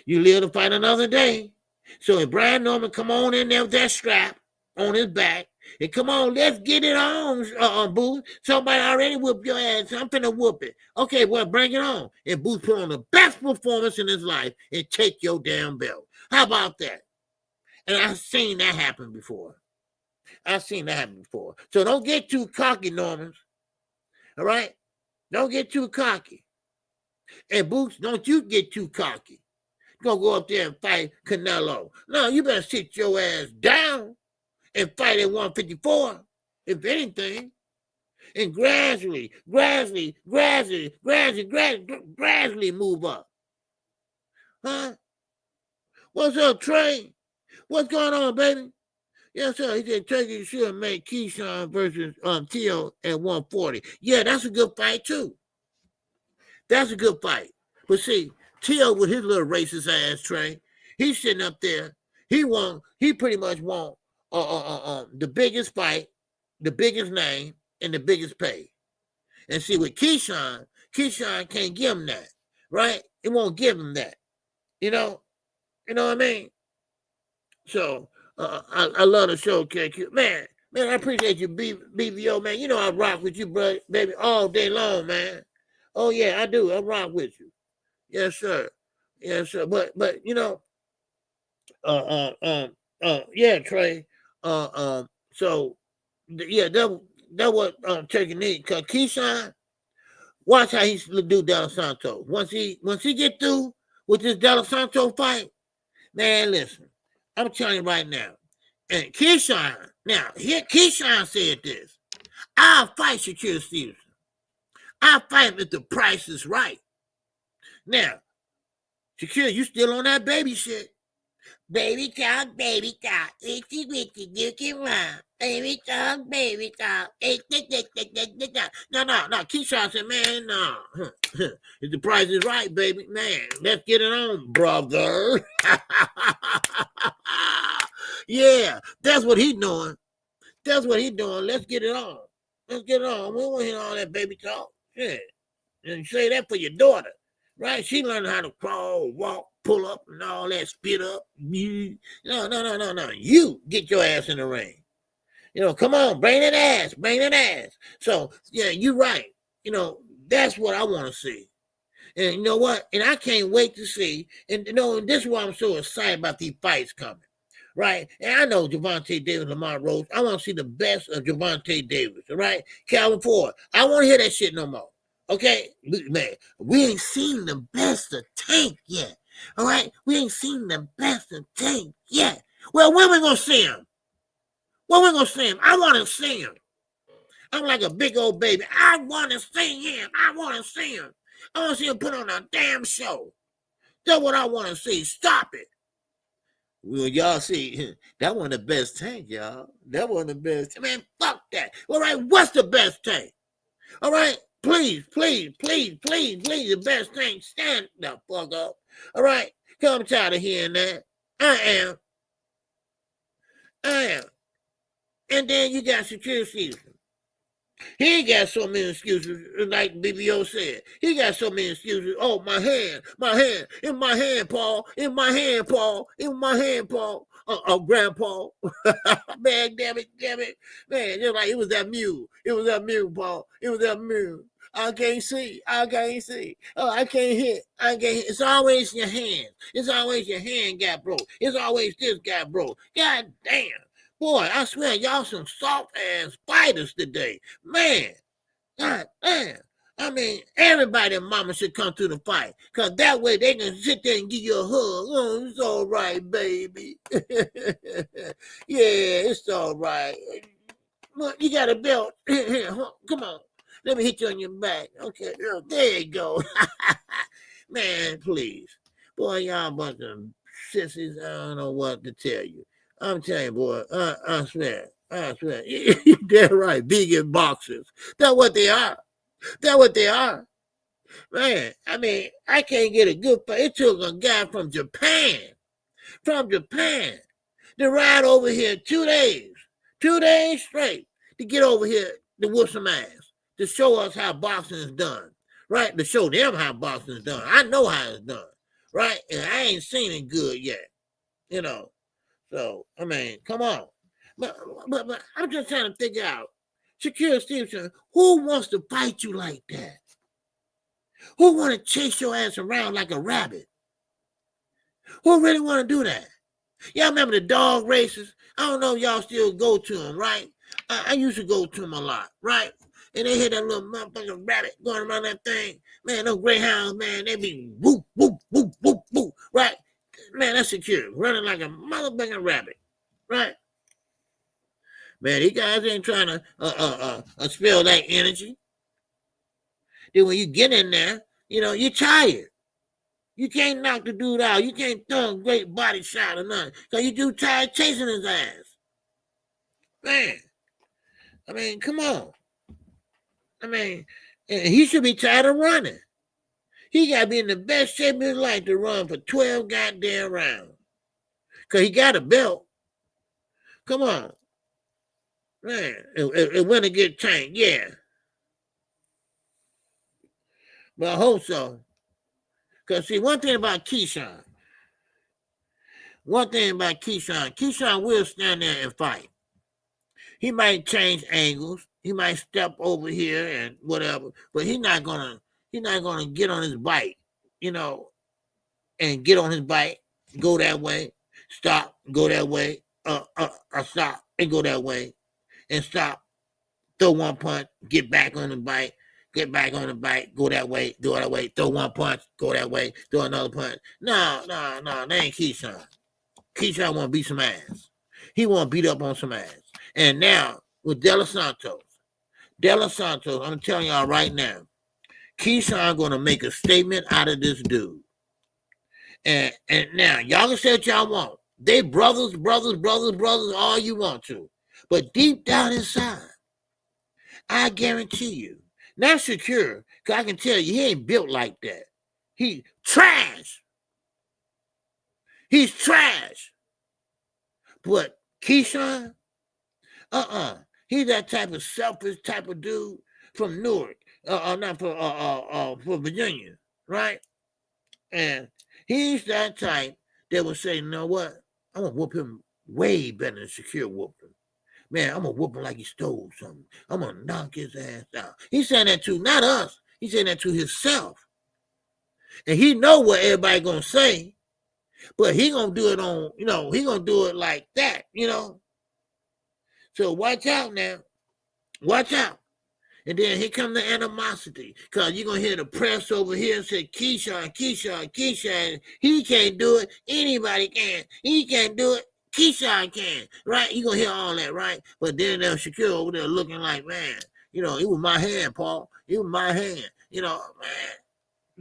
you live to fight another day. So if Brian Norman come on in there with that strap on his back, and come on, let's get it on, Booth. Somebody already whooped your ass. I'm finna whoop it. Okay, well, bring it on. And Booth put on the best performance in his life and take your damn belt. How about that? And I've seen that happen before. So don't get too cocky, Normans. All right? Don't get too cocky. And Boots, don't you get too cocky. You're going to go up there and fight Canelo. No, you better sit your ass down and fight at 154, if anything. And gradually move up. Huh? What's up, Trey? What's going on, baby? Yes, sir. He said Turkey should make Keyshawn versus Tio at 140. Yeah, that's a good fight, too. That's a good fight. But see, Tio with his little racist ass, Trey, he's sitting up there. He pretty much won the biggest fight, the biggest name, and the biggest pay. And see, with Keyshawn can't give him that, right? It won't give him that. You know what I mean? So I love the show, KQ. Man, Man, I appreciate you, BBO, man. You know I rock with you, bro, baby, all day long, man. Oh, yeah, I do. I rock with you. Yes, sir. Yes, sir. But you know, yeah, Trey. So, yeah, that what Turkey need. Cause Keyshawn, watch how he do Del Santo. Once he get through with this Del Santo fight, man, listen, I'm telling you right now. And Keyshawn, now here Keyshawn said this: I'll fight Shakur Stevenson. I'll fight him if the price is right. Now, Shakur, you still on that baby shit? Baby talk, itchy witchy, dicky round. Baby talk. No. Keyshawn said, man, no. If the price is right, baby, man, let's get it on, brother. Yeah, that's what he's doing. Let's get it on. We don't want to hear all that baby talk. Yeah. And say that for your daughter, right? She learned how to crawl, walk, pull up, and all that, spit up. No. You get your ass in the ring. Come on, bring that ass. So, yeah, you're right. That's what I want to see. And you know what? And I can't wait to see. And, this is why I'm so excited about these fights coming. Right? And I know Gervonta Davis, Lamar Rose. I want to see the best of Gervonta Davis. All right? Calvin Ford. I want to hear that shit no more. Okay? Man, we ain't seen the best of Tank yet. All right? We ain't seen the best of Tank yet. Well, when we going to see him? I want to see him. I'm like a big old baby. I want to see him. I want to see him put on a damn show. That's what I want to see. Stop it. Well, y'all see, that wasn't the best Tank, y'all. That wasn't the best. Man, fuck that. All right, what's the best Tank? All right, please, the best Tank, stand the fuck up. All right, because I'm tired of hearing that. I am. And then you got Shakur Stevenson. He ain't got so many excuses, like BBO said. He got so many excuses. Oh, my hand, in my hand, Paul. Oh, Grandpa. Man, damn it. Man, just like it was that mule, Paul. It was that mule. I can't see. Oh, I can't hit. It's always your hand. It's always your hand got broke. It's always this got broke. God damn. Boy, I swear, y'all some soft-ass fighters today. Man, God damn. I mean, everybody and mama should come to the fight, because that way they can sit there and give you a hug. Oh, it's all right, baby. Yeah, it's all right. Look, you got a belt. Here, come on. Let me hit you on your back. Okay, there you go. Man, please. Boy, y'all a bunch of sissies. I don't know what to tell you. I'm telling you, boy, I swear. You're dead right. Vegan boxers. That's what they are. Man, I mean, I can't get a good fight. It took a guy from Japan to ride over here 2 days straight to get over here to whoop some ass, to show us how boxing is done, right? To show them how boxing is done. I know how it's done, right? And I ain't seen it good yet, So, I mean, come on. But I'm just trying to figure out, Shakur Stevenson, who wants to fight you like that? Who want to chase your ass around like a rabbit? Who really want to do that? Y'all remember the dog races? I don't know if y'all still go to them, right? I used to go to them a lot, right? And they hit that little motherfucking rabbit going around that thing. Man, those greyhounds, man, they be whoop, right? Man, that's Shakur, running like a motherfucking rabbit, right? Man, these guys ain't trying to spill that energy. Then when you get in there, you're tired. You can't knock the dude out. You can't throw a great body shot or nothing, because you're too tired chasing his ass. Man, I mean, come on. I mean, he should be tired of running. He got to be in the best shape of his life to run for 12 goddamn rounds. Because he got a belt. Come on. Man, it went to get Tank, yeah. But I hope so. Because, see, one thing about Keyshawn will stand there and fight. He might change angles. He might step over here and whatever, but he's not gonna get on his bike, and get on his bike, go that way, stop, go that way, stop and go that way, and stop, throw one punch, get back on the bike, go that way, do it that way, throw one punch, go that way, throw another punch. No, that ain't Keyshawn. Keyshawn want to beat some ass. He want to beat up on some ass. And now with De Los Santos, I'm telling y'all right now, Keyshawn going to make a statement out of this dude. And now y'all can say what y'all want. They brothers, all you want to. But deep down inside, I guarantee you, not Shakur, because I can tell you he ain't built like that. He trash. He's trash. But Keyshawn, he's that type of selfish type of dude from Newark, not from Virginia, right? And he's that type that would say, you know what? I'm going to whoop him way better than Shakur whooped him. Man, I'm going to whoop him like he stole something. I'm going to knock his ass out. He's saying that to not us. He's saying that to himself. And he know what everybody going to say. But he going to do it on, he going to do it like that, So watch out now. Watch out. And then here come the animosity. Because you're going to hear the press over here say, Keyshawn. He can't do it. Anybody can. He can't do it. Keyshawn can. Right? You're going to hear all that, right? But then there's Shakur over there looking like, man, it was my hand, Paul. It was my hand. Man,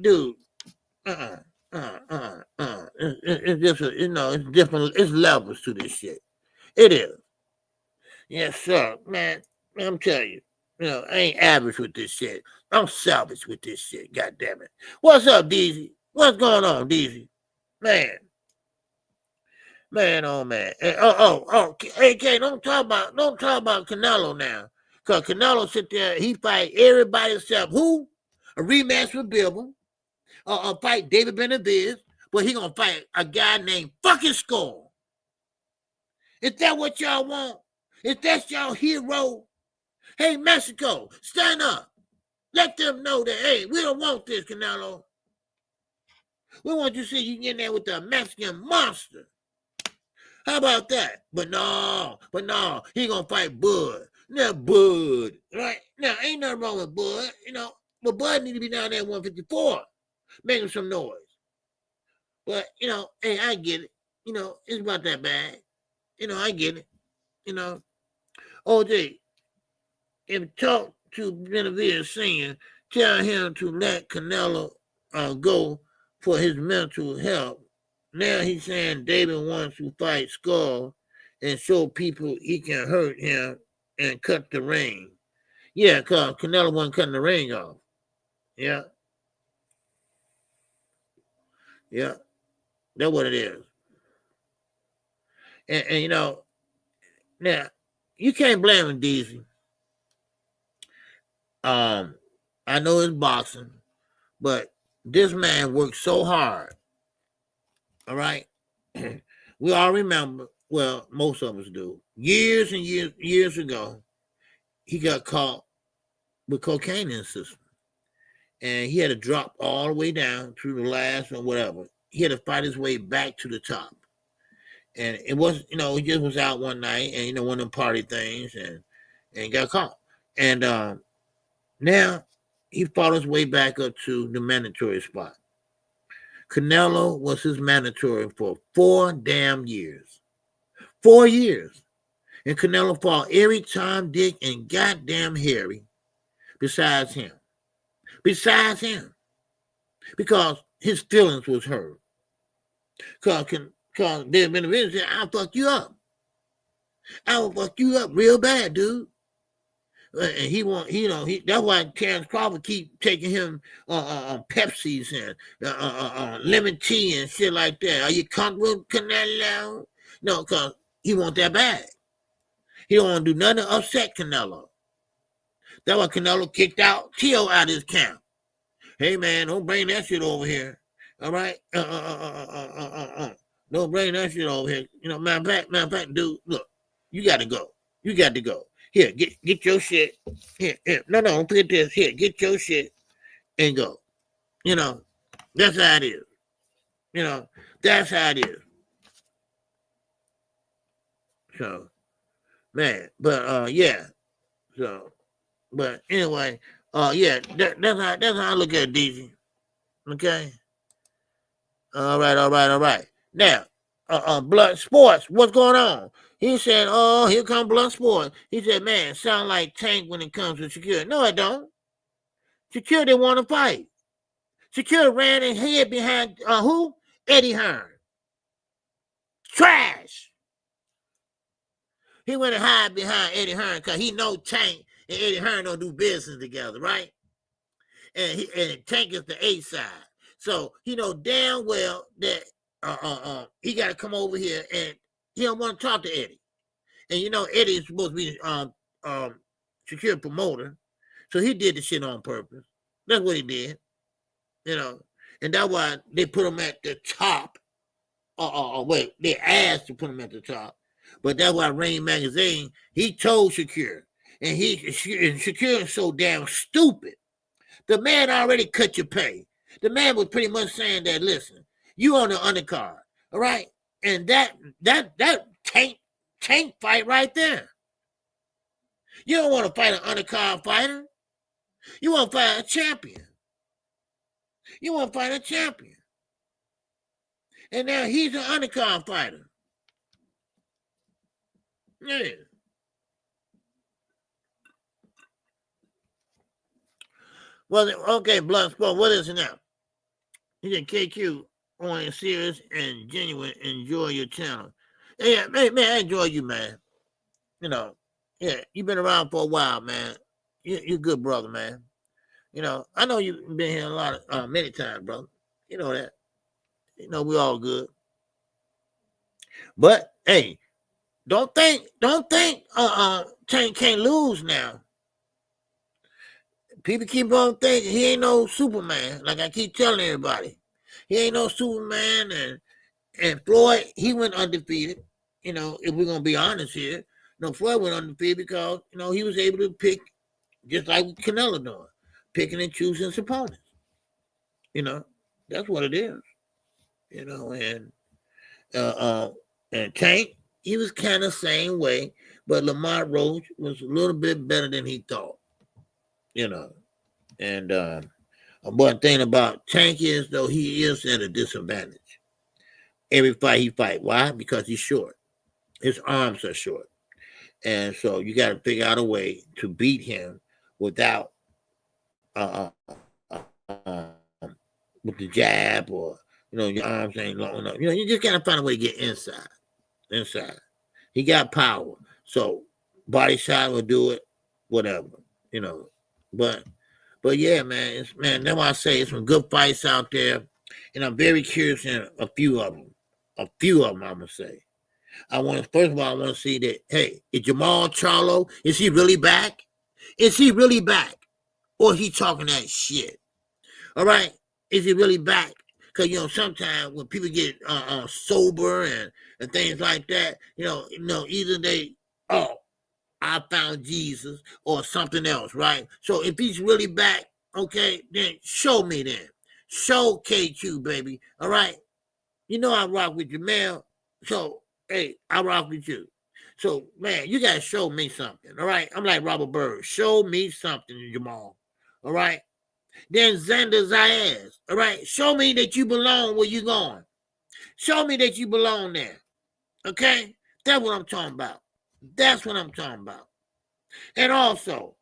dude. It's just, it's different. It's levels to this shit. It is. Yes, sir. Man, I'm telling you. I ain't average with this shit. I'm salvage with this shit. God damn it. What's up, DZ? What's going on, DZ? Man, oh man. Hey, K, don't talk about Canelo now. Cause Canelo sit there, he fight everybody except who? A rematch with Bivol. Fight David Benavidez, but he gonna fight a guy named fucking Skull. Is that what y'all want? Is that y'all hero? Hey, Mexico, stand up. Let them know that, hey, we don't want this, Canelo. We want you to see you get in there with the Mexican monster. How about that? But no, he gonna fight Bud. Now, Bud, right? Now, ain't nothing wrong with Bud, but Bud need to be down there at 154, making some noise. But, hey, I get it. It's about that bad. I get it. OJ, if talk to Benavidez Sr., tell him to let Canelo go for his mental health. Now he's saying David wants to fight Skull and show people he can hurt him and cut the ring. Yeah, because Canelo wasn't cutting the ring off. Yeah. Yeah. That's what it is. And now, you can't blame him, DZ. I know it's boxing, but this man worked so hard. All right. We all remember, well, most of us do. Years and years ago, he got caught with cocaine in his system. And he had to drop all the way down through the last or whatever. He had to fight his way back to the top. And it was, he just was out one night and, one of them party things and got caught. And now he fought his way back up to the mandatory spot. Canelo was his mandatory for 4 damn years. 4 years. And Canelo fought every Tom, Dick, and goddamn Harry besides him. Because his feelings was hurt. Because David Benavidez said, I'll fuck you up. I will fuck you up real bad, dude. And he that's why Terrence Crawford keep taking him Pepsis and lemon tea and shit like that. Are you comfortable with Canelo? No, because he want that bad. He don't want to do nothing to upset Canelo. That's why Canelo kicked out Tio out of his camp. Hey man, don't bring that shit over here. All right? Don't bring that shit over here. Matter of fact, dude, look, you gotta go. You got to go. Here, get your shit. Here. No, don't forget this. Here, get your shit and go. You know, that's how it is. You know, that's how it is. So, man, but yeah. So, but anyway, yeah, that's how I look at it, DZ. Okay. All right. Now, Blunt Sports, what's going on? He said, oh, here come Blunt Sports. He said, man, sound like Tank when it comes to Shakur. No, it don't. Shakur didn't want to fight. Shakur ran and hid behind who? Eddie Hearn. Trash. He went and hid behind Eddie Hearn because he know Tank and Eddie Hearn don't do business together, right? And Tank is the A side. So he know damn well that he got to come over here, and he don't want to talk to Eddie. And you know Eddie is supposed to be Shakur promoter, so he did the shit on purpose. That's what he did, you know. And that's why they put him at the top. Wait, they asked to put him at the top, but that's why Rain Magazine he told Shakur, and Shakur is so damn stupid. The man already cut your pay. The man was pretty much saying that, listen, you on the undercard, all right? And that tank fight right there. You don't want to fight an undercard fighter. You want to fight a champion. You want to fight a champion. And now he's an undercard fighter. Yeah. Well, okay, Blood Sport, what is it now? He said, KQ, on serious and genuine, enjoy your channel. Yeah, man, I enjoy you, man. You know, yeah, you've been around for a while, man. You're a good brother, man. You know, I know you've been here a lot of, many times, brother. You know that. You know, we all good. But, hey, don't think, Tank can't lose now. People keep on thinking he ain't no Superman, like I keep telling everybody. He ain't no Superman, and Floyd, he went undefeated. You know, if we're gonna be honest here, Floyd went undefeated because he was able to pick, just like Canelo doing, picking and choosing his opponents. You know, that's what it is. You know, and Tank, he was kind of same way, but Lamar Roach was a little bit better than he thought. You know, and one thing about Tank is, though, he is at a disadvantage. Every fight he fight. Why? Because he's short. His arms are short. And so you got to figure out a way to beat him without with the jab, or your arms ain't long enough. You just got to find a way to get inside. He got power. So body shot will do it, whatever, But yeah, man, that's why I say it's some good fights out there, and I'm very curious in a few of them. I'm gonna say. First of all, I want to see that. Hey, is Jermall Charlo? Is he really back? Is he really back, or is he talking that shit? All right, is he really back? Because sometimes when people get sober and things like that, either they I found Jesus or something else, right? So if he's really back, okay, then show me then. Show KQ, baby, all right? I rock with Jermall, so, hey, I rock with you. So, man, you got to show me something, all right? I'm like Robert Bird. Show me something, Jermall, all right? Then Xander Zayas, all right? Show me that you belong where you going. Show me that you belong there, okay? That's what I'm talking about. That's what I'm talking about. And also,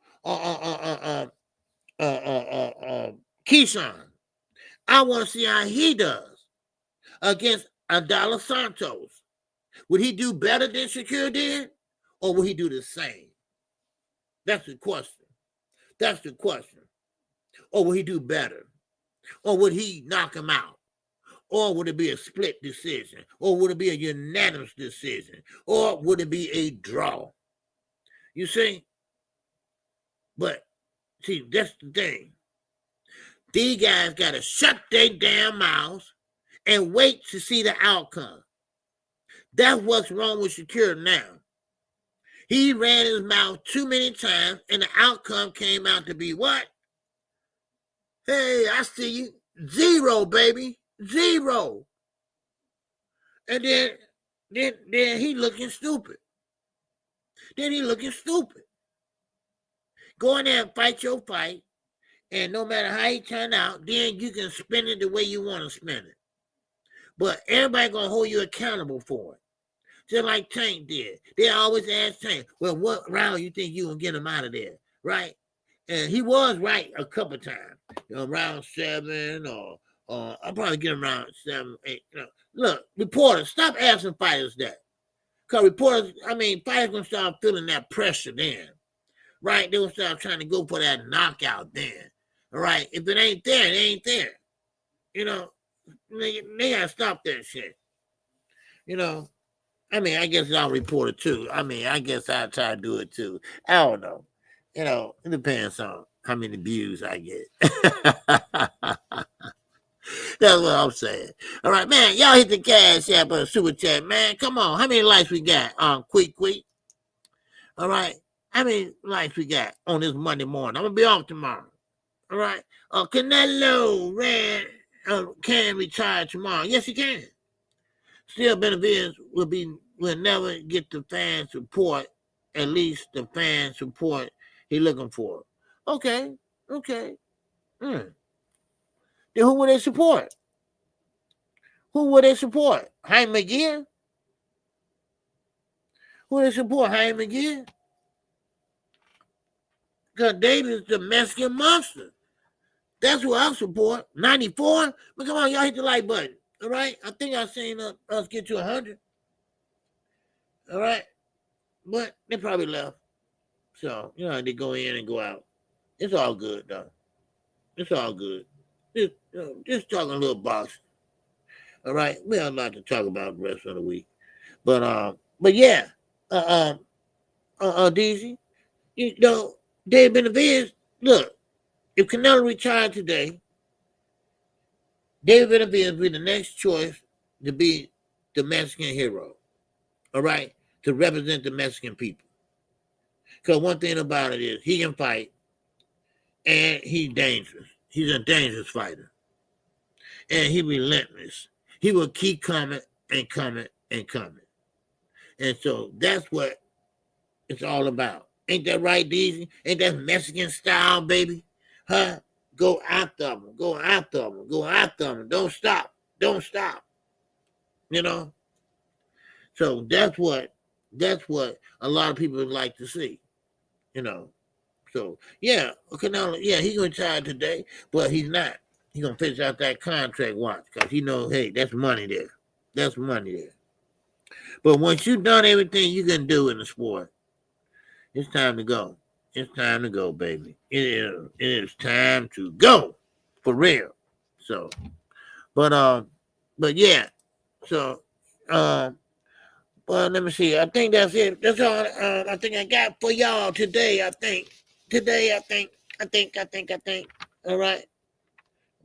Keyshawn, I want to see how he does against Adala Santos. Would he do better than Shakur did, or will he do the same? That's the question. Or will he do better? Or would he knock him out? Or would it be a split decision? Or would it be a unanimous decision? Or would it be a draw? You see? But, see, that's the thing. These guys got to shut their damn mouths and wait to see the outcome. That's what's wrong with Shakur now. He ran his mouth too many times, and the outcome came out to be what? Hey, I see you. 0, baby. 0. And then he looking stupid. Go in there and fight your fight, and no matter how he turn out, then you can spin it the way you want to spin it. But everybody gonna hold you accountable for it. Just like Tank did. They always ask Tank, well, what round you think you gonna get him out of there, right? And he was right a couple times. Round 7 or I'll probably get him around 7, 8. Look, reporters, stop asking fighters that. Because fighters gonna start feeling that pressure then. Right? They gonna start trying to go for that knockout then. All right? If it ain't there, it ain't there. They gotta stop that shit. I guess I'll report it too. I guess I'll try to do it too. I don't know. It depends on how many views I get. That's what I'm saying. All right, man. Y'all hit the cash app or super chat, man. Come on. How many likes we got? Quick. All right. How many likes we got on this Monday morning? I'm gonna be off tomorrow. All right. Canelo can retire tomorrow. Yes, he can. Still, Benavidez will never get the fan support, at least the fan support he's looking for. Okay. Then who will they support? Jaime McGee? Who will they support? Jaime McGee? Because David's the Mexican monster. That's who I support. 94? But come on, y'all hit the like button. All right? I think I've seen us get to 100. All right? But they probably left. So, they go in and go out. It's all good, though. It's all good. Just talking a little boxing. All right? We have a lot to talk about the rest of the week. But yeah. DZ, Dave Benavidez, look, if Canelo retired today, David Benavidez would be the next choice to be the Mexican hero, all right, to represent the Mexican people. Because one thing about it is he can fight, and he's dangerous. He's a dangerous fighter. And he's relentless. He will keep coming and coming and coming. And so that's what it's all about. Ain't that right, DZ? Ain't that Mexican style, baby? Huh? Go after them. Don't stop. So that's what a lot of people would like to see. So yeah, Canelo, yeah, he's gonna retire today, but he's not. He's gonna finish out that contract watch because he knows, hey, that's money there. But once you've done everything you can do in the sport, it's time to go. It's time to go, baby. It is time to go. For real. So, but yeah. So, but let me see. I think that's it. That's all I think I got for y'all today. I think. All right.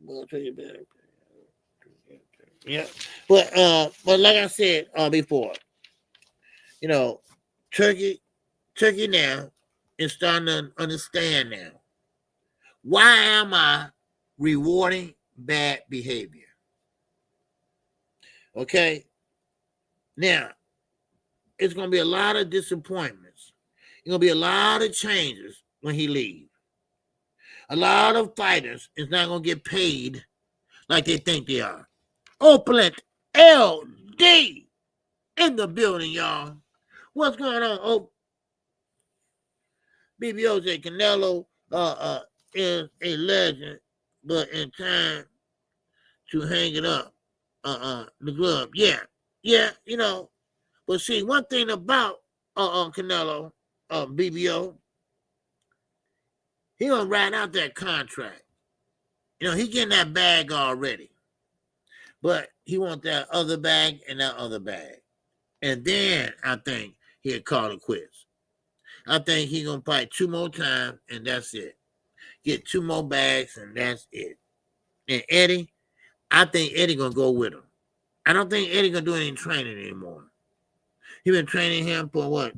We'll tell you better. Yeah. But like I said before, Turkey now is starting to understand now. Why am I rewarding bad behavior? Okay. Now, it's going to be a lot of disappointments. It's going to be a lot of changes when he leaves. A lot of fighters is not going to get paid like they think they are. Opulent LD in the building, y'all. What's going on, BBO said Canelo is a legend, but in time to hang it up, the glove. Yeah, But see, one thing about Canelo, BBO, he gonna ride out that contract. He getting that bag already, but he want that other bag and that other bag, and then I think he'll call it quits. I think he's going to fight 2 more times, and that's it. Get 2 more bags, and that's it. And Eddie, I think Eddie going to go with him. I don't think Eddie going to do any training anymore. He been training him for,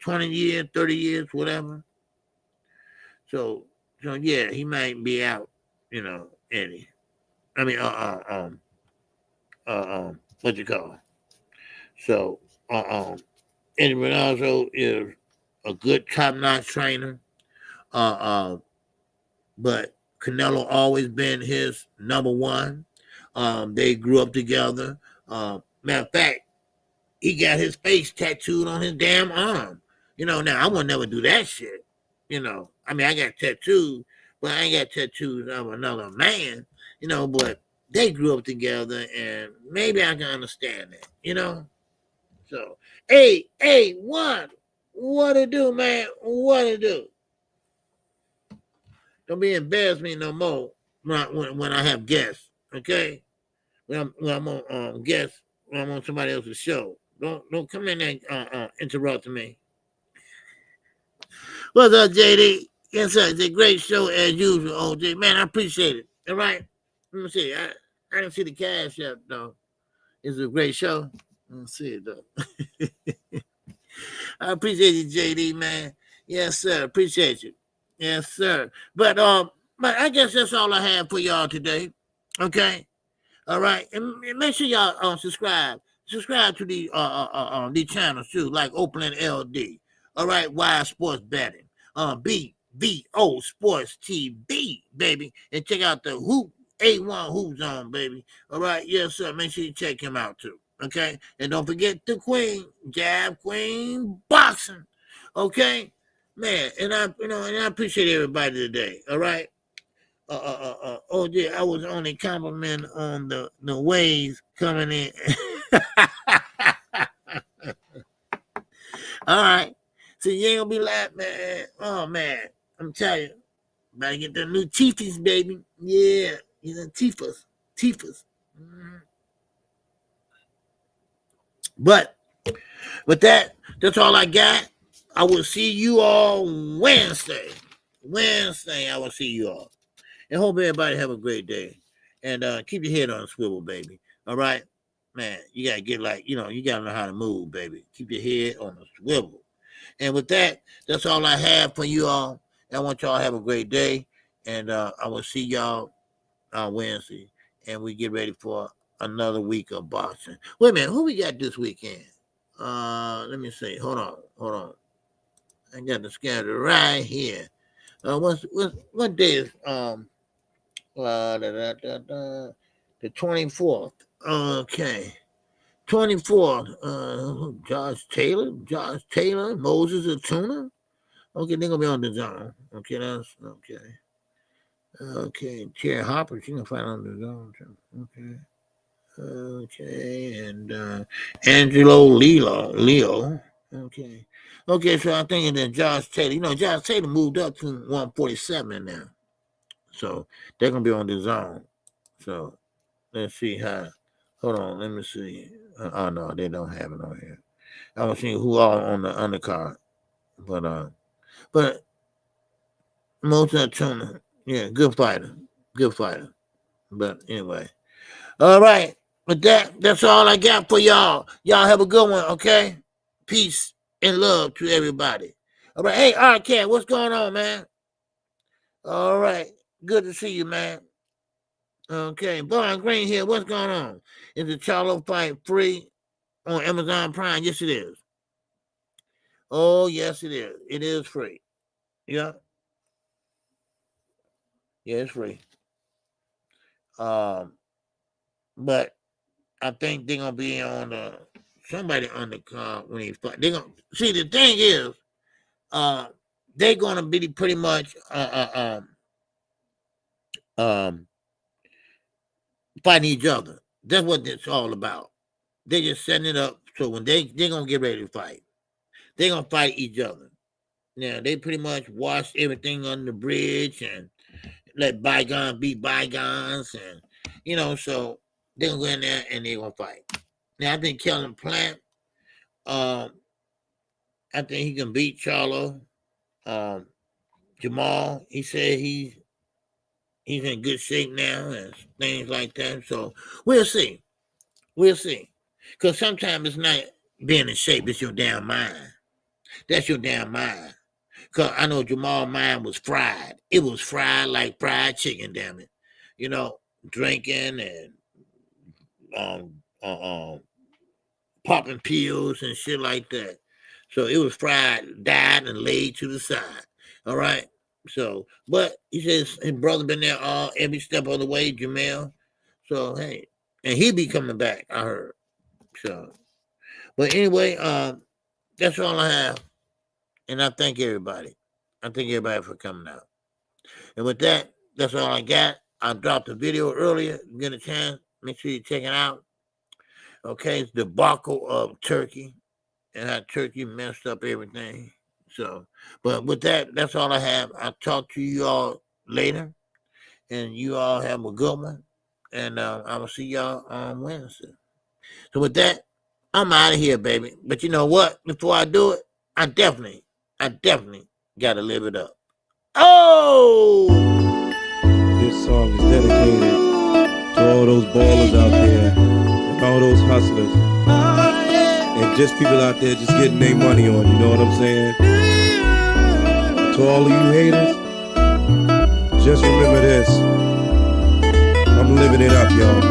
20 years, 30 years, whatever. So yeah, he might be out, Eddie. I mean, what you call it? So, Eddie Ronaldo is a good top-notch trainer. But Canelo always been his number one. They grew up together. Matter of fact, he got his face tattooed on his damn arm. Now I would never do that shit. I mean, I got tattoos, but I ain't got tattoos of another man. But they grew up together, and maybe I can understand that. So, hey, what to do, man? What to do? Don't be embarrassed me no more when I have guests, okay? When I'm on guests, when I'm on somebody else's show. Don't come in there and interrupt me. What's up, JD? Yes, sir. It's a great show as usual, OJ. Man, I appreciate it. All right? Let me see. I didn't see the cash yet, though. It's a great show. Let's see it, though. I appreciate you, JD, man. Yes, sir. Appreciate you. Yes, sir. But I guess that's all I have for y'all today. Okay. All right. And make sure y'all subscribe. Subscribe to the channels too, like Oakland LD. All right, WIZE Sports Betting. BVO Sports TV, baby. And check out the Hoop A1 Hoop Zone, baby. All right, yes, sir. Make sure you check him out too. Okay. And don't forget the Queen, Jab Queen Boxing. Okay. Man, and I appreciate everybody today. All right. OJ, I was only complimenting on the waves coming in. All right. So you ain't gonna be laughing, man. Oh man, I'm telling you, better get the new teefies, baby. Yeah, teefas. Mm-hmm. But with that, that's all I got. I will see you all Wednesday. I will see you all. And hope everybody have a great day. And keep your head on a swivel, baby. All right? Man, you got to get you got to know how to move, baby. Keep your head on a swivel. And with that, that's all I have for you all. I want y'all to have a great day. And I will see y'all on Wednesday. And we get ready for another week of boxing. Wait a minute. Who we got this weekend? Let me see. Hold on. I got the schedule right here. What day is the 24th? Okay, 24th. Josh Taylor, Moses Atuna. Okay, they're gonna be on the zone. Okay, that's okay. Okay, Terry Hopper, she gonna find on the zone too. Okay, and Angelo Leo. Okay, so I think that Josh Taylor, Josh Taylor moved up to 147 now. So they're going to be on the zone. So let's see how. Hold on, let me see. Oh, no, they don't have it on here. I was seeing who all on the undercard. But most of the tuna, yeah, good fighter. But anyway. All right. With that's all I got for y'all. Y'all have a good one, okay? Peace and love to everybody. All right. Hey, R-Cat, what's going on, man? All right. Good to see you, man. Okay. Brian Green here. What's going on? Is the Charlo fight free on Amazon Prime? Yes, it is. Oh, yes, it is. It is free. Yeah. Yeah, it's free. But I think they're gonna be on somebody on the card when he fight. They're gonna see the thing is, they're gonna be pretty much fighting each other. That's what it's all about. They're just setting it up so when they're gonna get ready to fight, they're gonna fight each other. Now they pretty much washed everything under the bridge and let bygones be bygones, and so they're gonna go in there and they're gonna fight. Now I think Kellen Plant, I think he can beat Charlo. Jermall, he said he's in good shape now and things like that. So we'll see. Because sometimes it's not being in shape, it's your damn mind. That's your damn mind. Because I know Jermall's mind was fried. It was fried like fried chicken, damn it. You know, drinking and popping pills and shit like that. So it was fried, died, and laid to the side. All right? So, but he says his brother been there every step of the way, Jermall. So, hey, and he be coming back, I heard. So, but anyway, that's all I have. And I thank everybody. I thank everybody for coming out. And with that, that's all I got. I dropped a video earlier. Get a chance. Make sure you check it out. Okay, it's the debacle of Turkey and how Turkey messed up everything. So, but with that, that's all I have. I'll talk to you all later. And you all have a good one. And I will see y'all on Wednesday. So with that, I'm out of here, baby. But you know what? Before I do it, I definitely got to live it up. Oh! This song is dedicated to all those ballers out there and all those hustlers and just people out there just getting their money on, you know what I'm saying? To all of you haters, just remember this. I'm living it up, y'all.